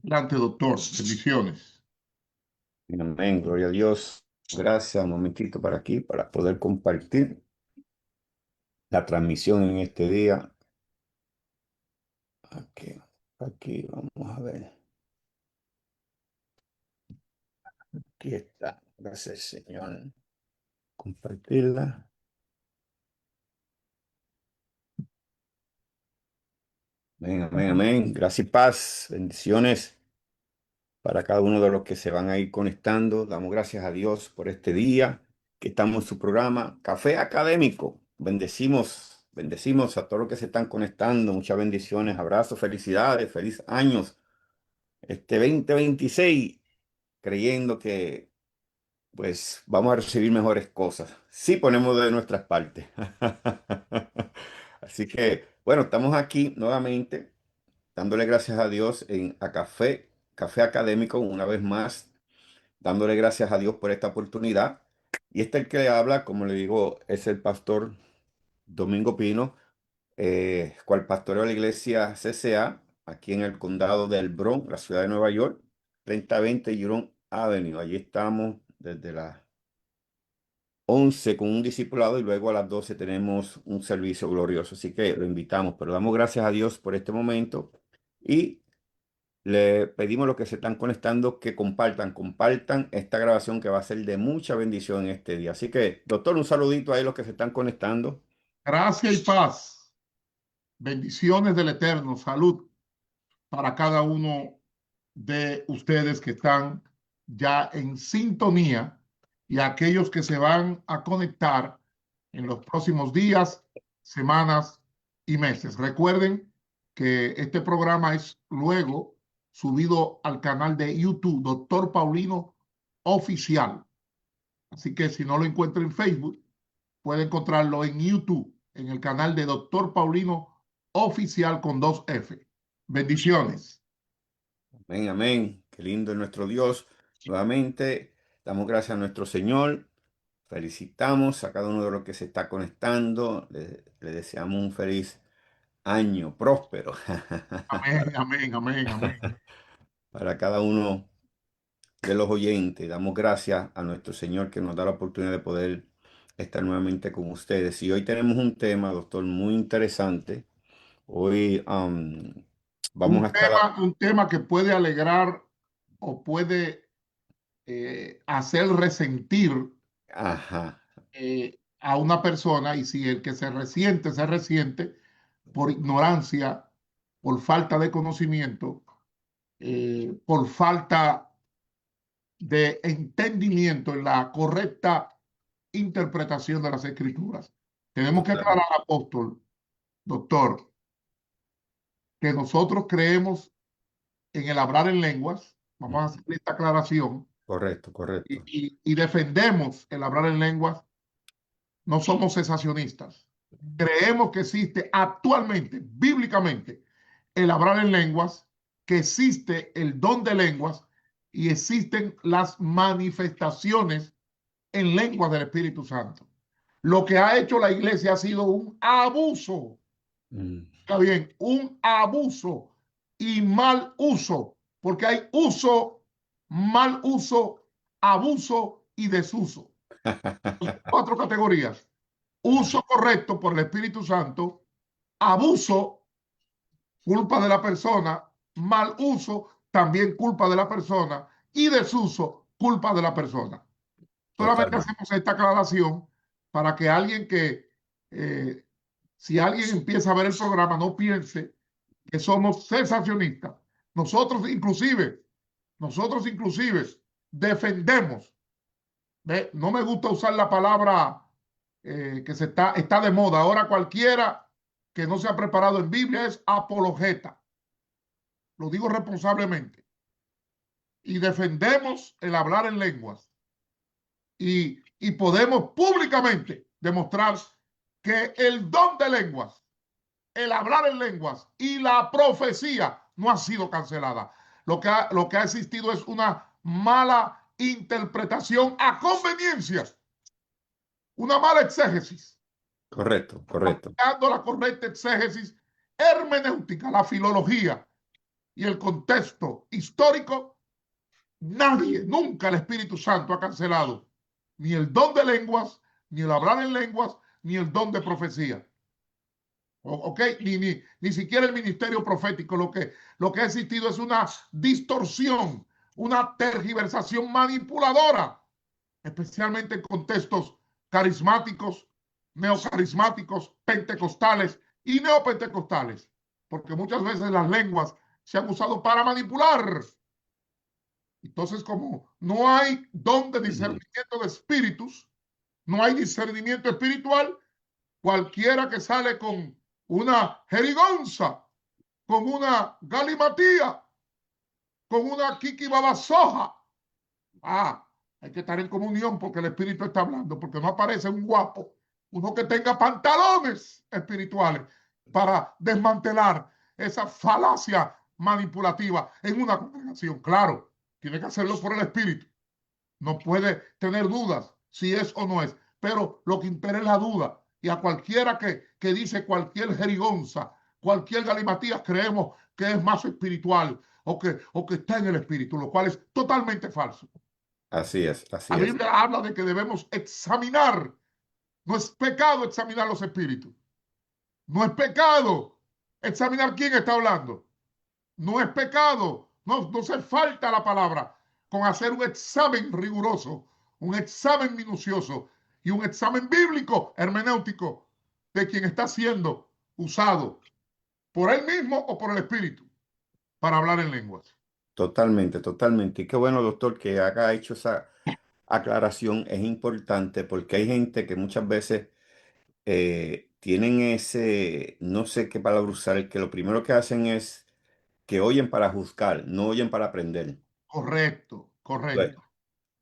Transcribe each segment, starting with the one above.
Adelante, doctor. Bendiciones. Amén, gloria a Dios. Gracias, un momentito para aquí, para poder compartir la transmisión en este día. Aquí, vamos a ver. Aquí está. Gracias, Señor. Compartirla. Amén, amén, amén. Gracias y paz. Bendiciones para cada uno de los que se van a ir conectando. Damos gracias a Dios por este día que estamos en su programa Café Académico. Bendecimos a todos los que se están conectando. Muchas bendiciones, abrazos, felicidades, feliz años. Este 2026, creyendo que pues vamos a recibir mejores cosas. Sí ponemos de nuestras partes. Así que, bueno, estamos aquí nuevamente dándole gracias a Dios a Café Académico una vez más, dándole gracias a Dios por esta oportunidad. Y este el que le habla, como le digo, es el pastor Domingo Pino, cual pastoreo de la iglesia CCA, aquí en el condado del Bronx, la ciudad de Nueva York, 3020 Huron Avenue. Allí estamos desde las 11 con un discipulado y luego a las 12 tenemos un servicio glorioso. Así que lo invitamos, pero damos gracias a Dios por este momento y le pedimos a los que se están conectando que compartan esta grabación que va a ser de mucha bendición en este día. Así que, doctor, un saludito a los que se están conectando. Gracia y paz. Bendiciones del Eterno. Salud para cada uno de ustedes que están ya en sintonía y aquellos que se van a conectar en los próximos días, semanas y meses. Recuerden que este programa es luego subido al canal de YouTube, Doctor Paulino Oficial. Así que si no lo encuentra en Facebook, puede encontrarlo en YouTube, en el canal de Doctor Paulino Oficial con 2F. Bendiciones. Amén, amén. Qué lindo es nuestro Dios. Nuevamente, damos gracias a nuestro Señor. Felicitamos a cada uno de los que se está conectando. Le deseamos un feliz año próspero Amén, amén, amén, amén. para cada uno de los oyentes. Damos gracias a nuestro Señor que nos da la oportunidad de poder estar nuevamente con ustedes. Y hoy tenemos un tema, doctor, muy interesante. Hoy vamos a estar... Un tema que puede alegrar o puede hacer resentir Ajá, a una persona, y si el que se resiente por ignorancia, por falta de conocimiento, por falta de entendimiento en la correcta interpretación de las escrituras. Tenemos que total. aclarar, apóstol, doctor, que nosotros creemos en el hablar en lenguas. Vamos a hacer esta aclaración Correcto, y, correcto. y defendemos el hablar en lenguas. No somos cesacionistas. Creemos que existe actualmente, bíblicamente, el hablar en lenguas, que existe el don de lenguas y existen las manifestaciones en lenguas del Espíritu Santo. Lo que ha hecho la iglesia ha sido un abuso. Mm. Está bien, un abuso y mal uso, porque hay uso, mal uso, abuso y desuso. Cuatro categorías. Uso correcto por el Espíritu Santo, abuso, culpa de la persona, mal uso, también culpa de la persona, y desuso, culpa de la persona. Solamente Totalmente. hacemos esta aclaración para que alguien eh, si alguien empieza a ver el programa, no piense que somos sensacionistas. Nosotros inclusive defendemos. ¿Ve? No me gusta usar la palabra que está de moda. Ahora cualquiera que no se ha preparado en Biblia es apologeta. Lo digo responsablemente. Y defendemos el hablar en lenguas. Y podemos públicamente demostrar que el don de lenguas, el hablar en lenguas y la profecía no ha sido cancelada. Lo que ha existido es una mala interpretación a conveniencia, una mala exégesis, Correcto, correcto. dando la correcta exégesis hermenéutica, la filología, y el contexto histórico, nadie, nunca el Espíritu Santo ha cancelado ni el don de lenguas, ni el hablar en lenguas, ni el don de profecía. ¿Ok? Ni siquiera el ministerio profético. Lo que ha existido es una distorsión, una tergiversación manipuladora, especialmente en contextos carismáticos, neocarismáticos, pentecostales y neopentecostales, porque muchas veces las lenguas se han usado para manipular. Entonces, como no hay don de discernimiento de espíritus, no hay discernimiento espiritual, cualquiera que sale con una jerigonza, con una galimatía, con una kiki babasoja, hay que estar en comunión porque el Espíritu está hablando, porque no aparece un guapo, uno que tenga pantalones espirituales para desmantelar esa falacia manipulativa en una congregación. Claro, tiene que hacerlo por el Espíritu. No puede tener dudas si es o no es, pero lo que impera es la duda. Y a cualquiera que dice cualquier jerigonza, cualquier galimatías, creemos que es más espiritual o que está en el Espíritu, lo cual es totalmente falso. Así es, La así es. Biblia habla de que debemos examinar. No es pecado examinar los espíritus. No es pecado examinar quién está hablando. No es pecado. No se falta la palabra con hacer un examen riguroso, un examen minucioso y un examen bíblico, hermenéutico, de quien está siendo usado por él mismo o por el espíritu para hablar en lenguas. Totalmente, totalmente. Y qué bueno, doctor, que haga hecho esa aclaración. Es importante porque hay gente que muchas veces tienen ese, no sé qué palabra usar, que lo primero que hacen es que oyen para juzgar, no oyen para aprender. Correcto, Pues, correcto,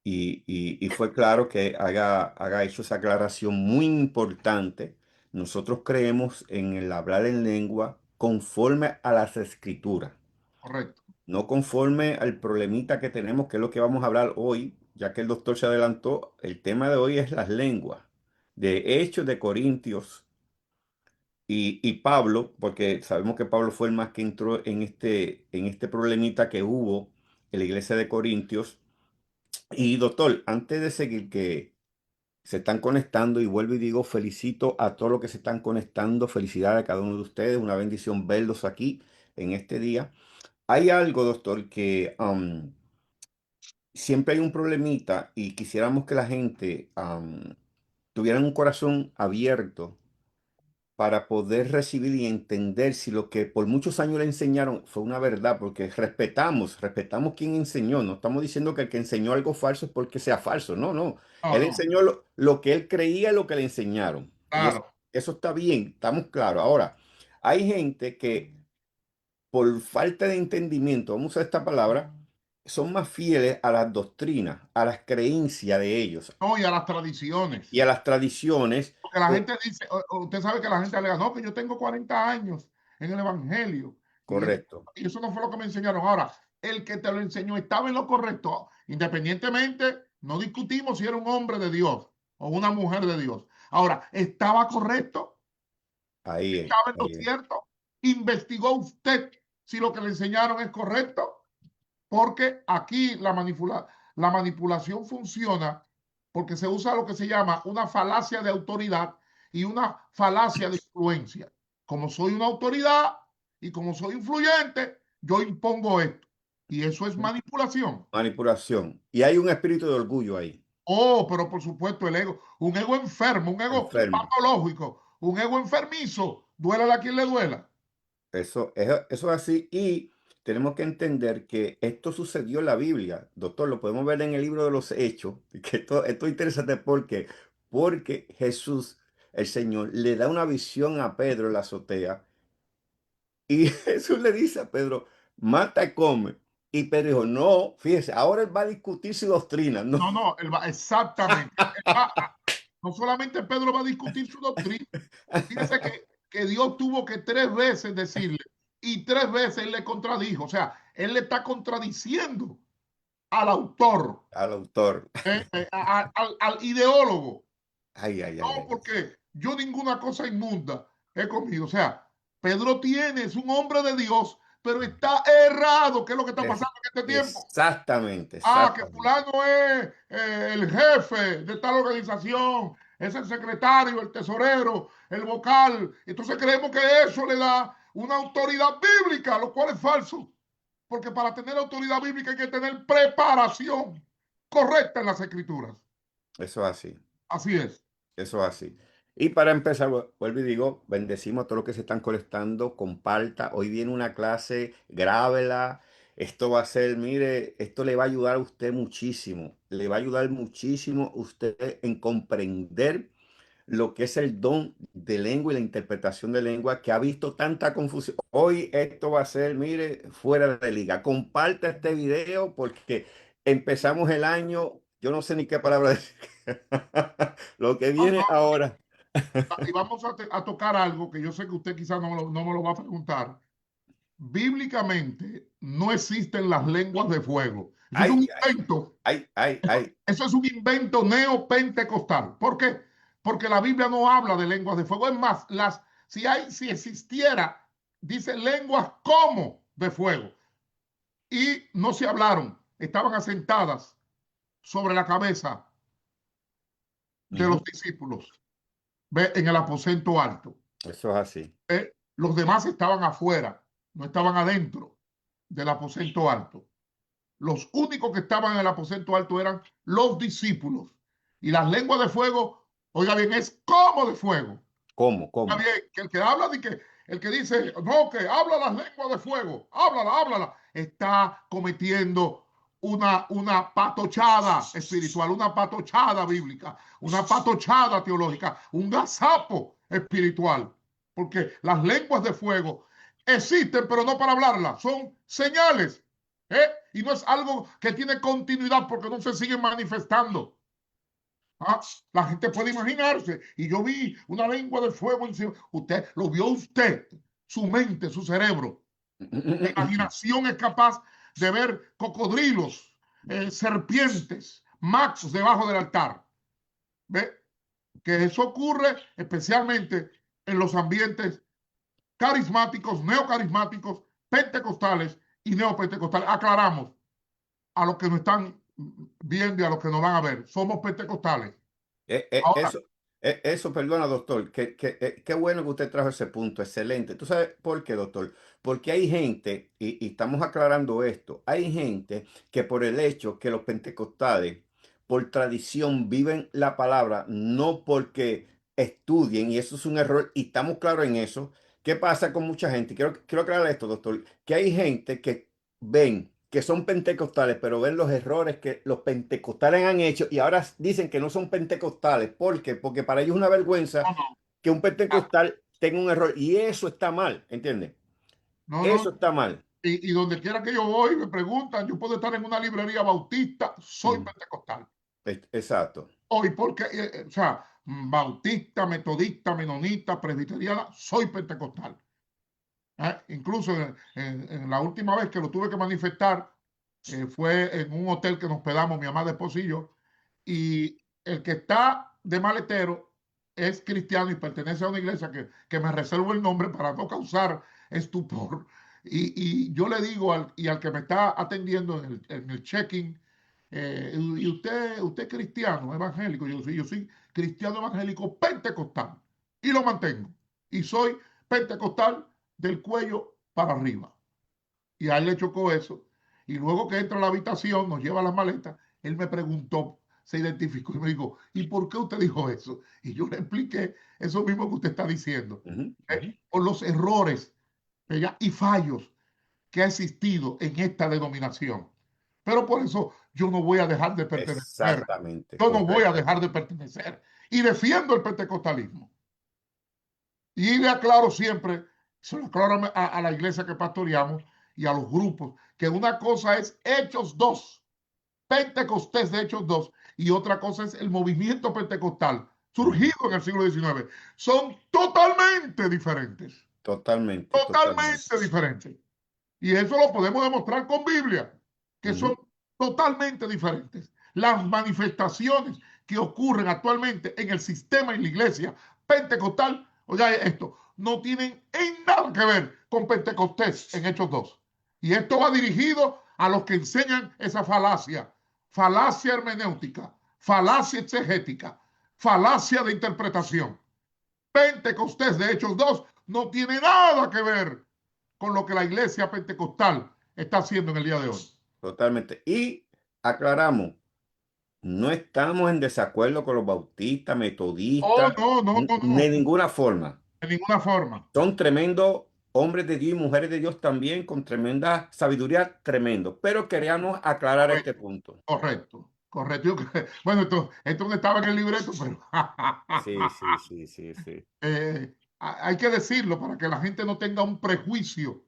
y fue claro que haga hecho esa aclaración muy importante. Nosotros creemos en el hablar en lengua conforme a las escrituras, correcto, no conforme al problemita que tenemos, que es lo que vamos a hablar hoy, ya que el doctor se adelantó. El tema de hoy es las lenguas. De Hechos de Corintios y Pablo, porque sabemos que Pablo fue el más que entró en este problemita que hubo en la iglesia de Corintios. Y doctor, antes de seguir, que se están conectando y vuelvo y digo, felicito a todos los que se están conectando, felicidades a cada uno de ustedes, una bendición verlos aquí en este día. Hay algo, doctor, que siempre hay un problemita y quisiéramos que la gente tuviera un corazón abierto para poder recibir y entender si lo que por muchos años le enseñaron fue una verdad, porque respetamos quien enseñó, no estamos diciendo que el que enseñó algo falso es porque sea falso, no, no, no, él no, enseñó lo que él creía, lo que le enseñaron, y claro. eso está bien, estamos claros. Ahora, hay gente que por falta de entendimiento, vamos a usar esta palabra, son más fieles a las doctrinas, a las creencias de ellos No, y a las y tradiciones. a las tradiciones. Porque la gente dice, usted sabe que la gente alega, no, que yo tengo 40 años en el Evangelio. Correcto, Y eso no fue lo que me enseñaron. Ahora, el que te lo enseñó estaba en lo correcto. Independientemente, no discutimos si era un hombre de Dios o una mujer de Dios. Ahora, ¿estaba correcto? ahí es, ¿Estaba en lo ahí es. cierto? ¿Investigó usted si lo que le enseñaron es correcto? Porque aquí la manipulación funciona porque se usa lo que se llama una falacia de autoridad y una falacia de influencia. Como soy una autoridad y como soy influyente, yo impongo esto. Y eso es manipulación. Manipulación. Y hay un espíritu de orgullo ahí, Oh, pero por supuesto el ego, un ego enfermo, un ego enfermo. patológico, un ego enfermizo, duélale a quien le duela. Eso es así. Y tenemos que entender que esto sucedió en la Biblia. Doctor, lo podemos ver en el libro de los Hechos. Que esto es interesante porque Jesús, el Señor, le da una visión a Pedro en la azotea. Y Jesús le dice a Pedro, mata y come. Y Pedro dijo, no, fíjese, ahora él va a discutir su doctrina. No. No, no, exactamente. No solamente Pedro va a discutir su doctrina. Fíjese que Dios tuvo que 3 veces decirle y 3 veces él le contradijo. O sea, él le está contradiciendo al autor, Al autor. al ideólogo. Ay, ay, ay, No, ay. porque yo ninguna cosa inmunda he comido. O sea, Pedro tiene, es un hombre de Dios, pero está errado. ¿Qué es lo que está pasando en este tiempo? Exactamente, Que exactamente. fulano es el jefe de tal organización, es el secretario, el tesorero, el vocal. Entonces creemos que eso le da una autoridad bíblica, lo cual es falso. Porque para tener autoridad bíblica hay que tener preparación correcta en las escrituras. Eso es así. Así es. Eso es así. Y para empezar, vuelvo y digo, bendecimos a todos los que se están conectando, comparta. Hoy viene una clase, grábela. Esto va a ser, mire, esto le va a ayudar a usted muchísimo. Le va a ayudar muchísimo a usted en comprender lo que es el don de lengua y la interpretación de lengua que ha visto tanta confusión. Hoy esto va a ser, mire, fuera de liga. Comparta este video porque empezamos el año, yo no sé ni qué palabra decir. Lo que No, viene no, ahora. y vamos a tocar algo que yo sé que usted quizás no me lo va a preguntar. Bíblicamente no existen las lenguas de fuego. Eso es un Ay, ay, invento. ay, ay, Eso, ay. eso es un invento neopentecostal. ¿Por qué? Porque la Biblia no habla de lenguas de fuego. Es más, si existiera, dice lenguas como de fuego. Y no se hablaron. Estaban asentadas sobre la cabeza de Ujú. los discípulos, ¿ve? En el aposento alto. Eso es así. Los demás estaban afuera, no estaban adentro del aposento alto. Los únicos que estaban en el aposento alto eran los discípulos. Y las lenguas de fuego, oiga bien, es como de fuego. ¿Cómo? Oiga ¿Cómo? bien, que el que habla de que el que dice, no, que habla las lenguas de fuego, háblala, háblala, está cometiendo una patochada espiritual, una patochada bíblica, una patochada teológica, un gazapo espiritual. Porque las lenguas de fuego existen, pero no para hablarlas, son señales. Y no es algo que tiene continuidad porque no se siguen manifestando. La gente puede imaginarse. Y yo vi una lengua de fuego encima. Usted, lo vio usted, su mente, su cerebro. La imaginación es capaz de ver cocodrilos, serpientes, machos debajo del altar. ¿Ve? Que eso ocurre especialmente en los ambientes carismáticos, neocarismáticos, pentecostales y neopentecostales. Aclaramos a los que nos están viendo y a los que nos van a ver. Somos pentecostales. Ahora, Eso, eso, perdona, doctor, qué bueno que usted trajo ese punto, excelente. ¿Tú sabes por qué, doctor? Porque hay gente, y estamos aclarando esto, hay gente que por el hecho que los pentecostales, por tradición, viven la palabra, no porque estudien, y eso es un error, y estamos claros en eso. ¿Qué pasa con mucha gente? Quiero aclarar esto, doctor, que hay gente que ven que son pentecostales, pero ven los errores que los pentecostales han hecho y ahora dicen que no son pentecostales. ¿Por qué? Porque para ellos es una vergüenza no, no, que un pentecostal tenga un error y eso está mal, ¿entiendes? no, no. Eso está mal. Y donde quiera que yo voy, me preguntan, yo puedo estar en una librería bautista, soy Ujú. pentecostal. Exacto. Hoy porque, o sea, bautista, metodista, menonita, presbiteriana, soy pentecostal. Incluso en la última vez que lo tuve que manifestar, fue en un hotel que nos hospedamos, mi amada esposa y yo, y el que está de maletero es cristiano y pertenece a una iglesia que me reservo el nombre para no causar estupor. Y yo le digo al que me está atendiendo en el check-in, y usted es cristiano, evangélico, yo soy cristiano evangélico pentecostal y lo mantengo. Y soy pentecostal del cuello para arriba. Y a él le chocó eso. Y luego que entra a la habitación, nos lleva las maletas, él me preguntó, se identificó y me dijo, ¿y por qué usted dijo eso? Y yo le expliqué eso mismo que usted está diciendo. Ujú, ¿Eh? ujú. Por los errores, ¿verdad? Y fallos que ha existido en esta denominación. Pero por eso yo no voy a dejar de pertenecer. Exactamente, Yo no voy a correcto. dejar de pertenecer. Y defiendo el pentecostalismo. Y le aclaro siempre, se lo aclaro a la iglesia que pastoreamos y a los grupos, que una cosa es Hechos 2, Pentecostés de Hechos 2, y otra cosa es el movimiento pentecostal, Ujú. surgido en el siglo XIX. Son totalmente diferentes, Totalmente, totalmente totalmente. diferentes. Y eso lo podemos demostrar con Biblia, que son Ujú. totalmente diferentes. Las manifestaciones que ocurren actualmente en el sistema, en la iglesia pentecostal, oiga esto, no tienen en nada que ver con Pentecostés en Hechos 2. Y esto va dirigido a los que enseñan esa falacia hermenéutica, falacia exegética, falacia de interpretación. Pentecostés de Hechos 2 no tiene nada que ver con lo que la iglesia pentecostal está haciendo en el día de hoy. Totalmente. Y aclaramos, no estamos en desacuerdo con los bautistas, Oh, metodistas, no, no, no, no, de ninguna forma. de ninguna forma. Son tremendos hombres de Dios y mujeres de Dios también, con tremenda sabiduría, tremendo. Pero queríamos aclarar este Correcto, punto. correcto, correcto. Bueno, esto no estaba en el libreto, pero Sí, sí, sí, sí, sí. hay que decirlo para que la gente no tenga un prejuicio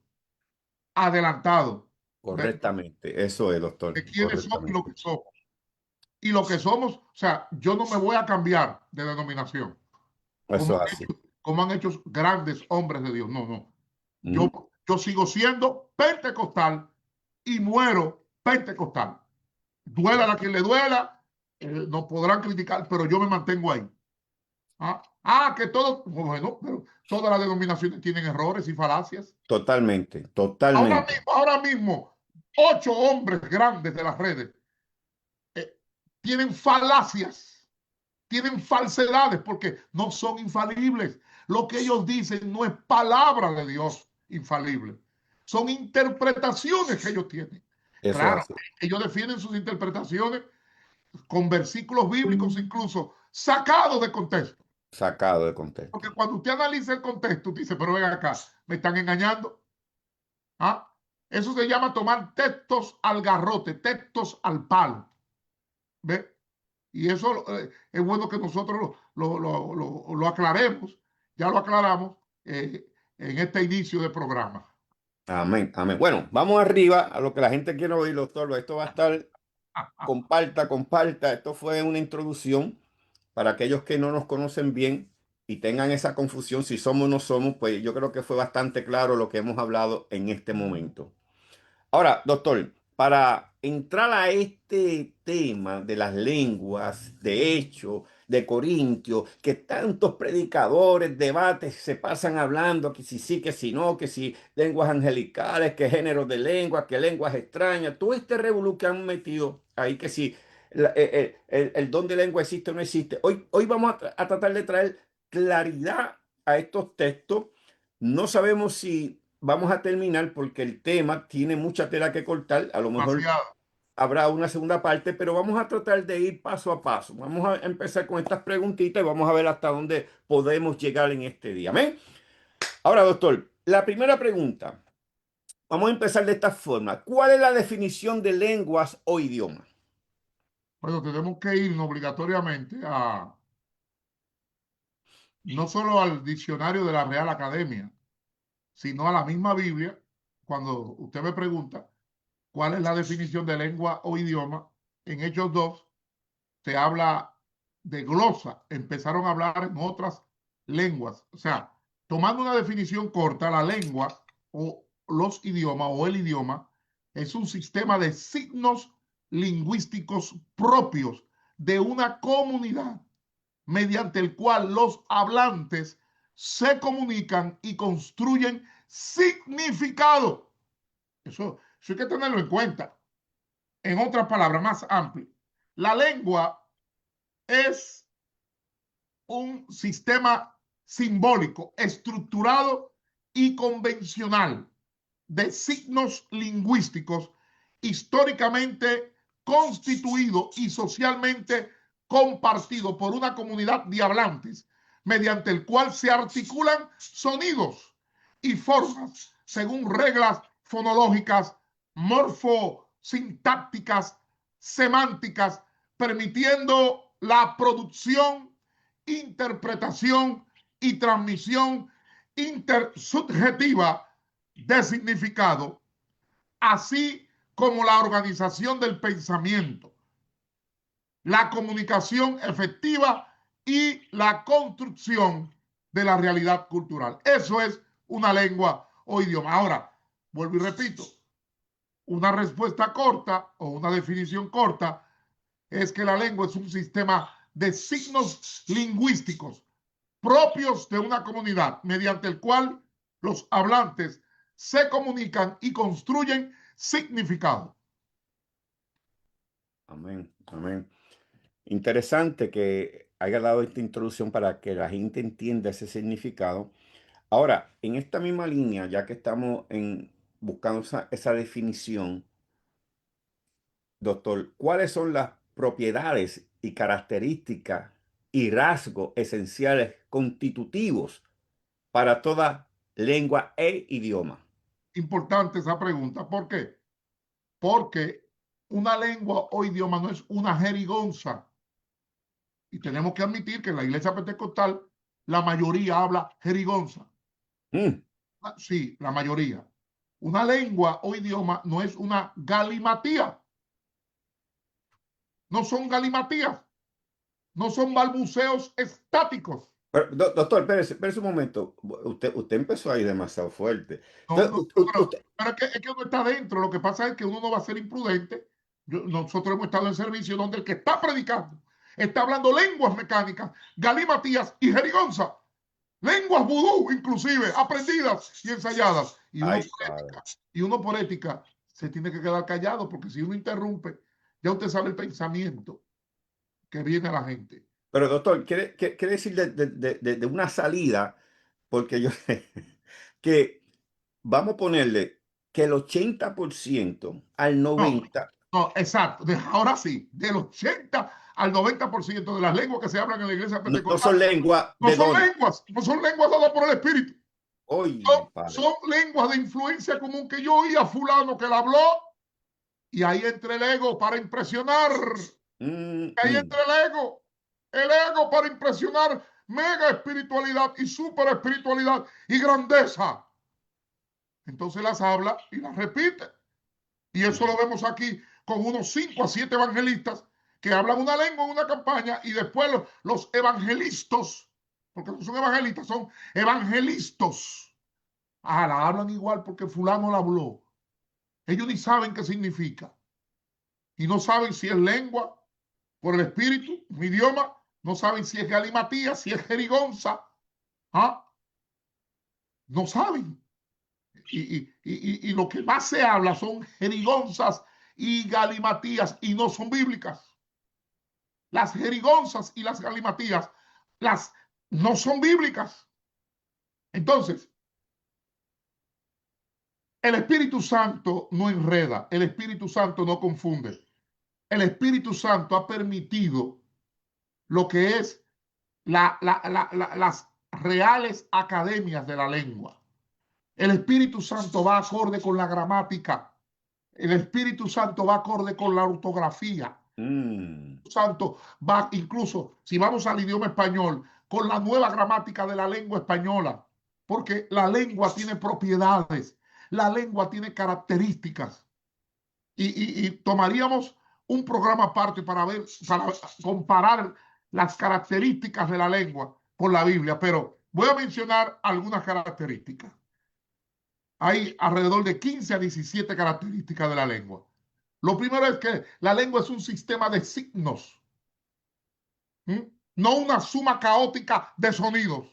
adelantado Correctamente. Eso es, doctor. de quiénes somos y lo Correctamente. que somos. Y lo que somos, o sea, yo no me voy a cambiar de denominación, Eso es así. como han hecho grandes hombres de Dios. No, no. Ujú. Yo sigo siendo pentecostal y muero pentecostal. Duela a quien le duela, nos podrán criticar, pero yo me mantengo ahí. Que todo, bueno, pero todas las denominaciones tienen errores y falacias. Totalmente, totalmente. Ahora mismo 8 hombres grandes de las redes eh, tienen falacias, tienen falsedades, porque no son infalibles. Lo que ellos dicen no es palabra de Dios infalible. Son interpretaciones que ellos tienen. Eso es Claro, así. ellos defienden sus interpretaciones con versículos bíblicos incluso sacados de contexto. Sacado de contexto. Porque cuando usted analiza el contexto, usted dice, pero venga acá, me están engañando. ¿Ah? Eso se llama tomar textos al garrote, textos al palo. ¿Ve? Y eso es bueno que nosotros lo aclaremos. Ya lo aclaramos en este inicio de programa. Amén, amén. Bueno, vamos arriba a lo que la gente quiere oír, doctor. Esto va a estar, comparta, comparta. Esto fue una introducción para aquellos que no nos conocen bien y tengan esa confusión si somos o no somos, pues yo creo que fue bastante claro lo que hemos hablado en este momento. Ahora, doctor, para entrar a este tema de las lenguas, de hecho, de Corintios, que tantos predicadores, debates se pasan hablando, que si sí, que si no, que si lenguas angelicales, que géneros de lenguas, que lenguas extrañas, todo este revolú que han metido ahí, que si el don de lengua existe o no existe. Hoy vamos a tratar de traer claridad a estos textos. No sabemos si vamos a terminar porque el tema tiene mucha tela que cortar. A lo mejor Demasiado. habrá una segunda parte, pero vamos a tratar de ir paso a paso. Vamos a empezar con estas preguntitas y vamos a ver hasta dónde podemos llegar en este día. ¿Amén? Ahora, doctor, la primera pregunta. Vamos a empezar de esta forma. ¿Cuál es la definición de lenguas o idiomas? Bueno, tenemos que irnos obligatoriamente no solo al diccionario de la Real Academia, sino a la misma Biblia. Cuando usted me pregunta cuál es la definición de lengua o idioma, en Hechos 2 se habla de glosa, empezaron a hablar en otras lenguas. O sea, tomando una definición corta, la lengua o los idiomas o el idioma es un sistema de signos lingüísticos propios de una comunidad mediante el cual los hablantes se comunican y construyen significado. Eso hay que tenerlo en cuenta. En otras palabras más amplias, la lengua es un sistema simbólico, estructurado y convencional de signos lingüísticos históricamente constituido y socialmente compartido por una comunidad de hablantes, mediante el cual se articulan sonidos y formas según reglas fonológicas, morfosintácticas, semánticas, permitiendo la producción, interpretación y transmisión intersubjetiva de significado, así como la organización del pensamiento, la comunicación efectiva y la construcción de la realidad cultural. Eso es una lengua o idioma. Ahora, vuelvo y repito, una respuesta corta o una definición corta es que la lengua es un sistema de signos lingüísticos propios de una comunidad, mediante el cual los hablantes se comunican y construyen significado. Amén, amén. Interesante que haya dado esta introducción para que la gente entienda ese significado. Ahora, en esta misma línea, ya que estamos buscando esa definición, doctor, ¿cuáles son las propiedades y características y rasgos esenciales constitutivos para toda lengua e idioma? Importante esa pregunta. ¿Por qué? Porque una lengua o idioma no es una jerigonza. Y tenemos que admitir que en la iglesia pentecostal la mayoría habla jerigonza. Mm, Sí, la mayoría. Una lengua o idioma no es una galimatía. No son galimatías. No son balbuceos estáticos. doctor, espérese un momento. Usted empezó ahí demasiado fuerte. No, no, pero, Usted, pero es que uno está dentro. Lo que pasa es que uno no va a ser imprudente. Nosotros hemos estado en servicio donde el que está predicando está hablando lenguas mecánicas, galimatías y jerigonza. Lenguas vudú, inclusive, aprendidas y ensayadas. ay, padre. Y uno por ética se tiene que quedar callado, porque si uno interrumpe, ya usted sabe el pensamiento que viene a la gente. Pero doctor, quiere decir de una salida, porque yo que vamos a ponerle que el 80% al No, 90% no, exacto. Ahora sí, del 80 al 90% de las lenguas que se hablan en la iglesia no son pentecostal lenguas no de son don. lenguas, no son lenguas dadas por el Espíritu. Son, Oye, padre. son lenguas de influencia común que yo oí a fulano que la habló y ahí entra el ego para impresionar. Mm, Ahí mm. entra el ego. El ego para impresionar mega espiritualidad y super espiritualidad y grandeza. Entonces las habla y las repite. Y eso lo vemos aquí con unos 5 a 7 evangelistas que hablan una lengua en una campaña y después los evangelistas, porque no son evangelistas, son evangelistas. Ah, la hablan igual porque fulano la habló. Ellos ni saben qué significa. Y no saben si es lengua por el espíritu, un idioma. No saben si es galimatía, si es jerigonza. ¿Ah? No saben. Y lo que más se habla son jerigonzas y galimatías y no son bíblicas. Las jerigonzas y las galimatías las, no son bíblicas. Entonces, el Espíritu Santo no enreda, el Espíritu Santo no confunde. El Espíritu Santo ha permitido lo que es las reales academias de la lengua. El Espíritu Santo va acorde con la gramática. El Espíritu Santo va acorde con la ortografía. Mm. Santo va incluso, si vamos al idioma español, con la nueva gramática de la lengua española, porque la lengua tiene propiedades, la lengua tiene características, y tomaríamos un programa aparte para ver, para comparar las características de la lengua con la Biblia, pero voy a mencionar algunas características. Hay alrededor de 15 a 17 características de la lengua. Lo primero es que la lengua es un sistema de signos. ¿Mm? No una suma caótica de sonidos,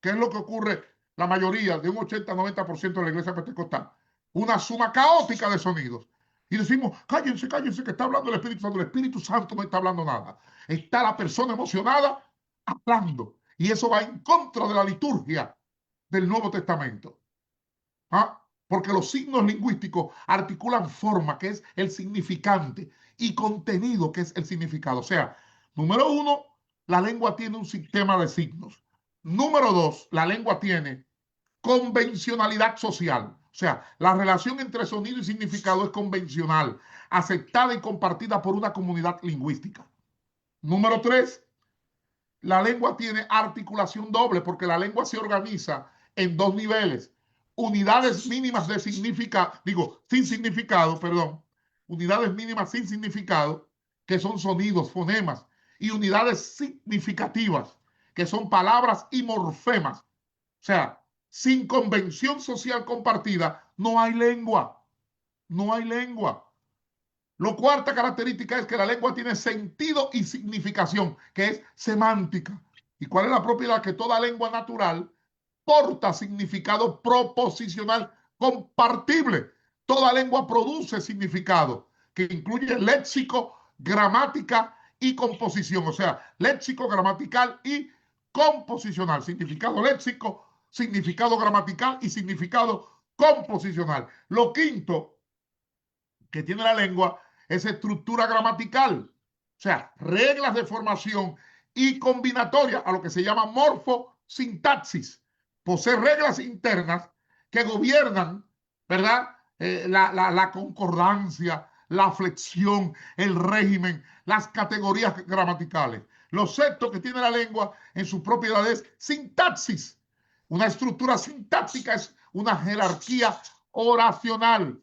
que es lo que ocurre la mayoría, de un 80-90% de la iglesia pentecostal. Una suma caótica de sonidos. Y decimos, cállense, cállense, que está hablando el Espíritu Santo. El Espíritu Santo no está hablando nada. Está la persona emocionada hablando. Y eso va en contra de la liturgia del Nuevo Testamento. ¿Ah? Porque los signos lingüísticos articulan forma, que es el significante, y contenido, que es el significado. O sea, número uno, la lengua tiene un sistema de signos. Número dos, la lengua tiene convencionalidad social. O sea, la relación entre sonido y significado es convencional, aceptada y compartida por una comunidad lingüística. Número tres, la lengua tiene articulación doble porque la lengua se organiza en dos niveles. Unidades mínimas de significado, digo, sin significado, perdón. Unidades mínimas sin significado, que son sonidos, fonemas. Y unidades significativas, que son palabras y morfemas. O sea, sin convención social compartida, no hay lengua. No hay lengua. La cuarta característica es que la lengua tiene sentido y significación, que es semántica. ¿Y cuál es la propiedad? Que toda lengua natural porta significado proposicional compartible. Toda lengua produce significado que incluye léxico, gramática y composición. O sea, léxico, gramatical y composicional. Significado léxico, significado gramatical y significado composicional. Lo quinto que tiene la lengua es estructura gramatical. O sea, reglas de formación y combinatoria, a lo que se llama morfosintaxis. Posee reglas internas que gobiernan, ¿verdad? La concordancia, la flexión, el régimen, las categorías gramaticales. Lo sexto que tiene la lengua en sus propiedades es sintaxis. Una estructura sintáctica es una jerarquía oracional.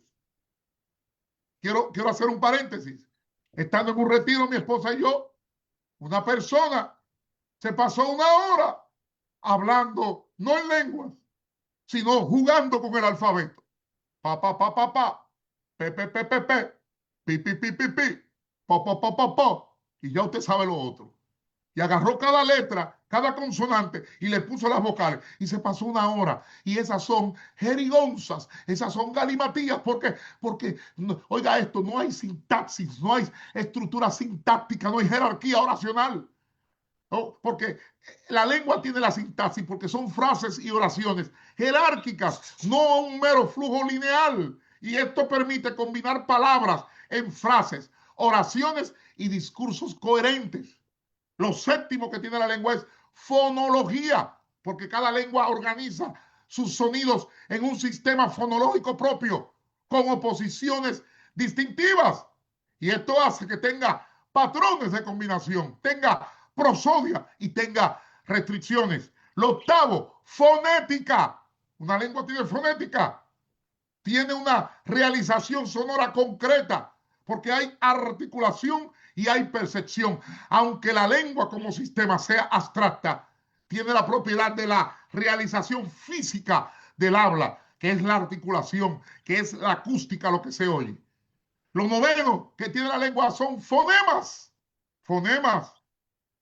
Quiero hacer un paréntesis. Estando en un retiro, mi esposa y yo, una persona se pasó una hora hablando, no en lenguas, sino jugando con el alfabeto. Pa, pa, pa, pa, pa, pe, pe, pe, pe, pe, pi, pi, pi, pi, pi, po, po, po, po, po. Y ya usted sabe lo otro. Y agarró cada letra, cada consonante y le puso las vocales y se pasó una hora. Y esas son jerigonzas, esas son galimatías, porque oiga esto, no hay sintaxis, no hay estructura sintáctica, no hay jerarquía oracional. ¿No? Porque la lengua tiene la sintaxis porque son frases y oraciones jerárquicas, no un mero flujo lineal. Y esto permite combinar palabras en frases, oraciones y discursos coherentes. Lo séptimo que tiene la lengua es fonología, porque cada lengua organiza sus sonidos en un sistema fonológico propio, con oposiciones distintivas. Y esto hace que tenga patrones de combinación, tenga prosodia y tenga restricciones. Lo octavo, fonética. Una lengua tiene fonética, tiene una realización sonora concreta, porque hay articulación y hay percepción. Aunque la lengua como sistema sea abstracta, tiene la propiedad de la realización física del habla, que es la articulación, que es la acústica, lo que se oye. Lo noveno que tiene la lengua son fonemas. Fonemas,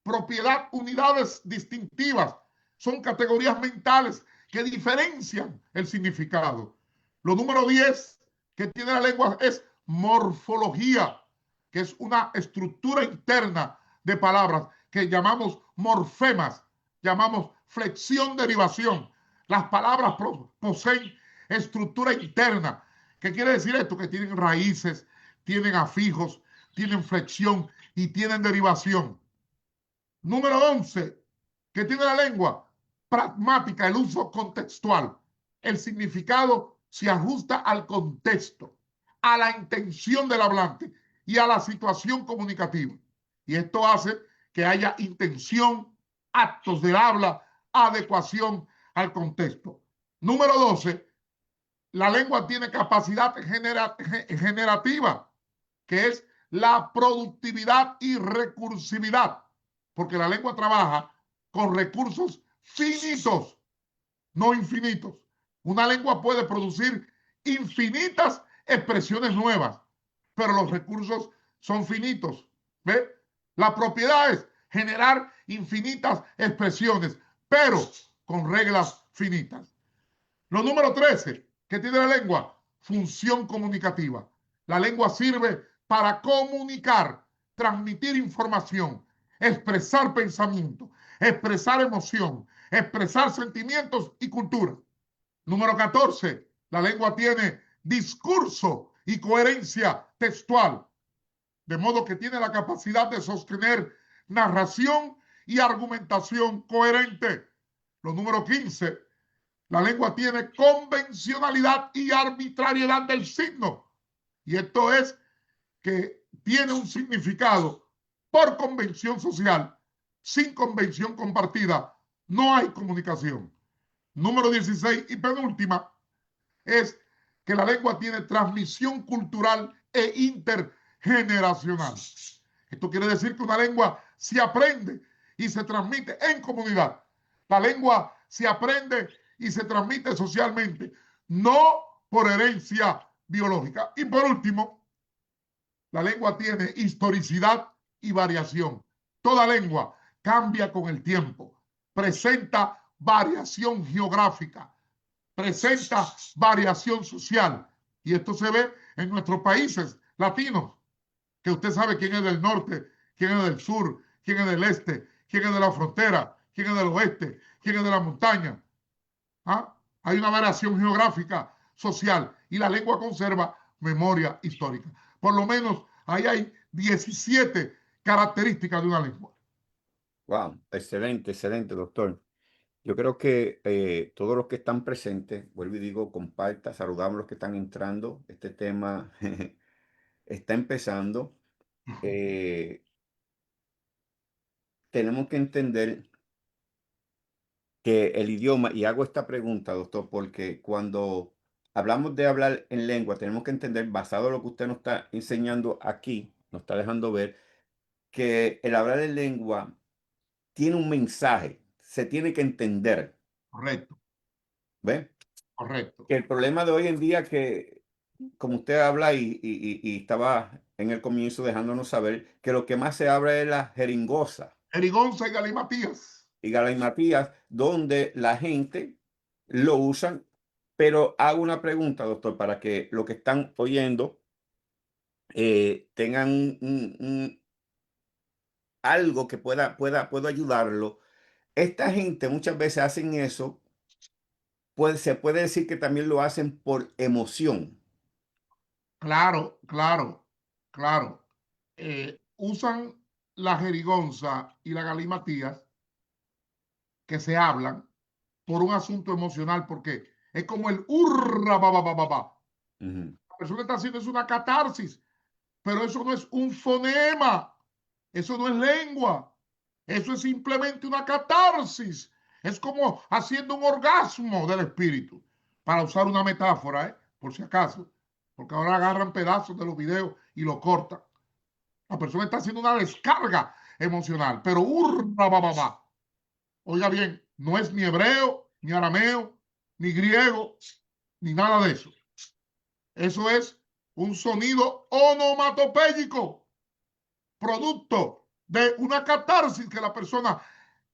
propiedad, unidades distintivas, son categorías mentales que diferencian el significado. Lo número 10 que tiene la lengua es morfología, que es una estructura interna de palabras que llamamos morfemas, llamamos flexión-derivación. Las palabras poseen estructura interna. ¿Qué quiere decir esto? Que tienen raíces, tienen afijos, tienen flexión y tienen derivación. Número 11, que tiene la lengua pragmática, el uso contextual. El significado se ajusta al contexto, a la intención del hablante y a la situación comunicativa. Y esto hace que haya intención, actos del habla, adecuación al contexto. Número 12, la lengua tiene capacidad generativa, que es la productividad y recursividad, porque la lengua trabaja con recursos finitos, no infinitos. Una lengua puede producir infinitas expresiones nuevas, pero los recursos son finitos. ¿Ve? La propiedad es generar infinitas expresiones, pero con reglas finitas. Lo número 13 que tiene la lengua, función comunicativa. La lengua sirve para comunicar, transmitir información, expresar pensamiento, expresar emoción, expresar sentimientos y cultura. Número 14, la lengua tiene discurso y coherencia textual, de modo que tiene la capacidad de sostener narración y argumentación coherente. Lo número 15, la lengua tiene convencionalidad y arbitrariedad del signo. Y esto es que tiene un significado por convención social. Sin convención compartida no hay comunicación. Número 16 y penúltima es que la lengua tiene transmisión cultural e intergeneracional. Esto quiere decir que una lengua se aprende y se transmite en comunidad. La lengua se aprende y se transmite socialmente, no por herencia biológica. Y por último, la lengua tiene historicidad y variación. Toda lengua cambia con el tiempo, presenta variación geográfica, presenta variación social. Y esto se ve en nuestros países latinos, que usted sabe quién es del norte, quién es del sur, quién es del este, quién es de la frontera, quién es del oeste, quién es de la montaña. ¿Ah? Hay una variación geográfica, social, y la lengua conserva memoria histórica. Por lo menos ahí hay 17 características de una lengua. Wow, excelente, excelente, doctor. Yo creo que todos los que están presentes, vuelvo y digo, comparta, saludamos a los que están entrando. Este tema está empezando. Eh, tenemos que entender que el idioma, y hago esta pregunta, doctor, porque cuando hablamos de hablar en lengua, tenemos que entender, basado en lo que usted nos está enseñando aquí, nos está dejando ver, que el hablar en lengua tiene un mensaje, se tiene que entender, Correcto, ¿ve? correcto. Que el problema de hoy en día que, como usted habla y estaba en el comienzo dejándonos saber, que lo que más se habla es la jeringosa Erigonza y Galimatías. y Matías, donde la gente lo usan. Pero hago una pregunta, doctor, para que los que están oyendo tengan algo que pueda ayudarlo. Esta gente muchas veces hacen eso, pues se puede decir que también lo hacen por emoción. Claro, claro, claro. Usan la jerigonza y la galimatías que se hablan por un asunto emocional, porque es como el hurra, ba, ba, ba, ba, ba. Ujú. La persona está haciendo es una catarsis, pero eso no es un fonema, eso no es lengua, eso es simplemente una catarsis. Es como haciendo un orgasmo del espíritu, para usar una metáfora, por si acaso, porque ahora agarran pedazos de los videos y lo cortan. La persona está haciendo una descarga emocional, pero hurra, ba, ba, ba. Oiga bien, no es ni hebreo, ni arameo, ni griego, ni nada de eso. Eso es un sonido onomatopéyico, producto de una catarsis que la persona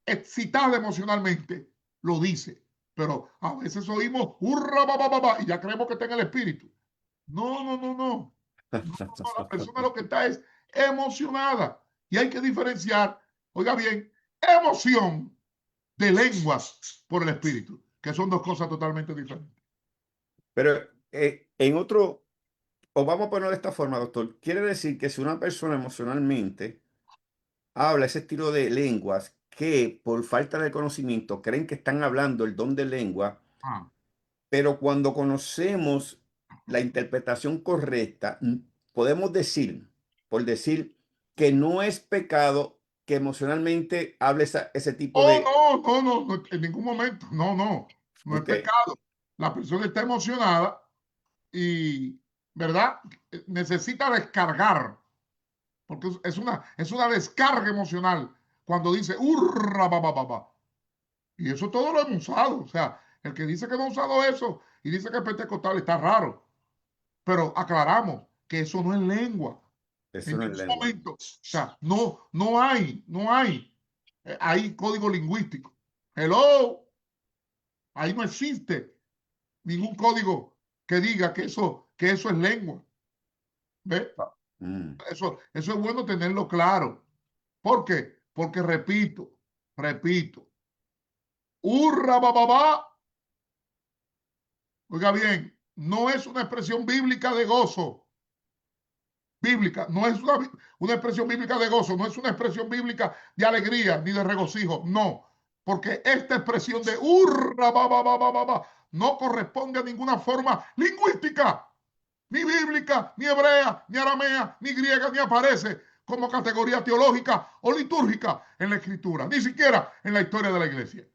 excitada emocionalmente lo dice. Pero a veces oímos hurra, ba, ba, ba, ba, y ya creemos que está en el espíritu. No, no, no, no. No, no, no. La persona lo que está es emocionada. Y hay que diferenciar, oiga bien, emoción de lenguas por el espíritu, que son dos cosas totalmente diferentes. Pero en otro, o vamos a ponerlo de esta forma, doctor, quiere decir que si una persona emocionalmente habla ese estilo de lenguas que por falta de conocimiento creen que están hablando el don de lengua, Ah, pero cuando conocemos la interpretación correcta, podemos decir, por decir, que no es pecado que emocionalmente hable ese tipo oh, de... no, no, no, no, en ningún momento. No, no, no es Ok, pecado. La persona está emocionada y, ¿verdad? Necesita descargar, porque es una descarga emocional cuando dice, hurra, ba, ba, ba, ba. Y eso todo lo hemos usado. O sea, el que dice que no ha usado eso y dice que es pentecostal está raro. Pero aclaramos que eso no es lengua. eso En no es ningún lengua. momento. O sea, no, no hay, no hay. Hay código lingüístico. Hello, ahí no existe ningún código que diga que eso es lengua. ¿Ve? Ah, mm. Eso es bueno tenerlo claro. ¿Por qué? Porque repito, hurra, ba, ba, ba, oiga bien, no es una expresión bíblica de gozo. Bíblica, no es una expresión bíblica de gozo, no es una expresión bíblica de alegría ni de regocijo, no, porque esta expresión de hurra, ba, ba, ba, ba, ba, ba, no corresponde a ninguna forma lingüística, ni bíblica, ni hebrea, ni aramea, ni griega, ni aparece como categoría teológica o litúrgica en la escritura, ni siquiera en la historia de la iglesia.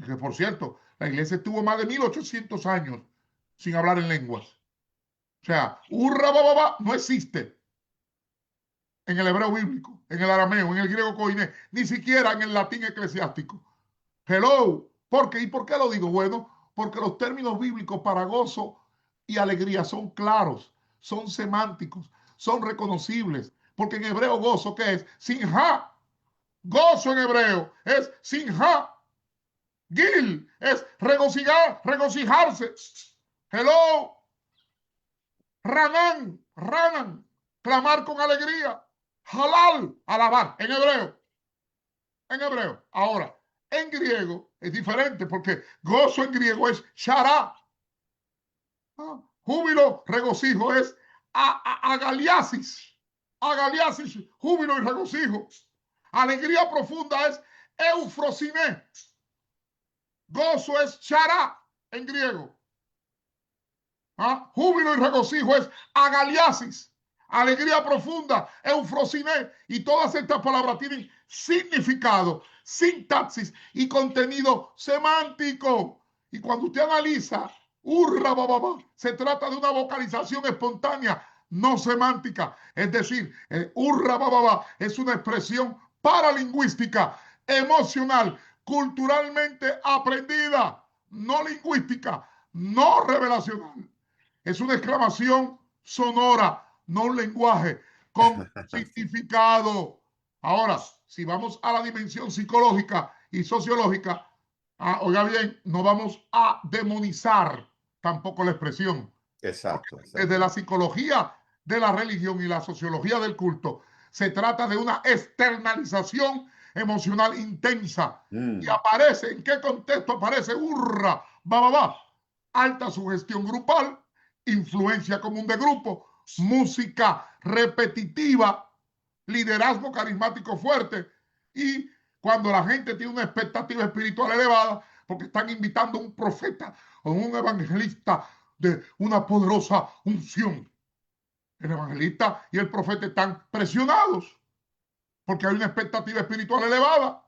Que por cierto, la iglesia estuvo más de 1800 años sin hablar en lenguas. O sea, hurra, ba, ba, ba, no existe en el hebreo bíblico, en el arameo, en el griego koiné, ni siquiera en el latín eclesiástico. Hello. ¿Por qué? ¿Y por qué lo digo? Bueno, porque los términos bíblicos para gozo y alegría son claros, son semánticos, son reconocibles. Porque en hebreo gozo, ¿qué es? Sinja. Gozo en hebreo es sinja. Gil es regocijar, regocijarse. Hello. Ranan, ranan, clamar con alegría. Halal, alabar, en hebreo. En hebreo. Ahora, en griego es diferente porque gozo en griego es shara. Júbilo, regocijo es agaliasis. Agaliasis, júbilo y regocijo. Alegría profunda es eufrosiné. Gozo es shara en griego. Júbilo y regocijo es agaliasis. Alegría profunda, eufrosiné. Y todas estas palabras tienen significado, sintaxis y contenido semántico. Y cuando usted analiza, urra, bababa, se trata de una vocalización espontánea, no semántica. Es decir, urra, bababa, es una expresión paralingüística, emocional, culturalmente aprendida, no lingüística, no revelacional. Es una exclamación sonora, no un lenguaje con significado. Ahora, si vamos a la dimensión psicológica y sociológica, oiga bien, no vamos a demonizar tampoco la expresión. Exacto, Desde exacto. la psicología de la religión y la sociología del culto, se trata de una externalización emocional intensa. Y aparece, ¿en qué contexto aparece? Hurra, va. Alta sugestión grupal, influencia común de grupo, música repetitiva, liderazgo carismático fuerte y cuando la gente tiene una expectativa espiritual elevada porque están invitando a un profeta o un evangelista de una poderosa unción. El evangelista y el profeta están presionados porque hay una expectativa espiritual elevada.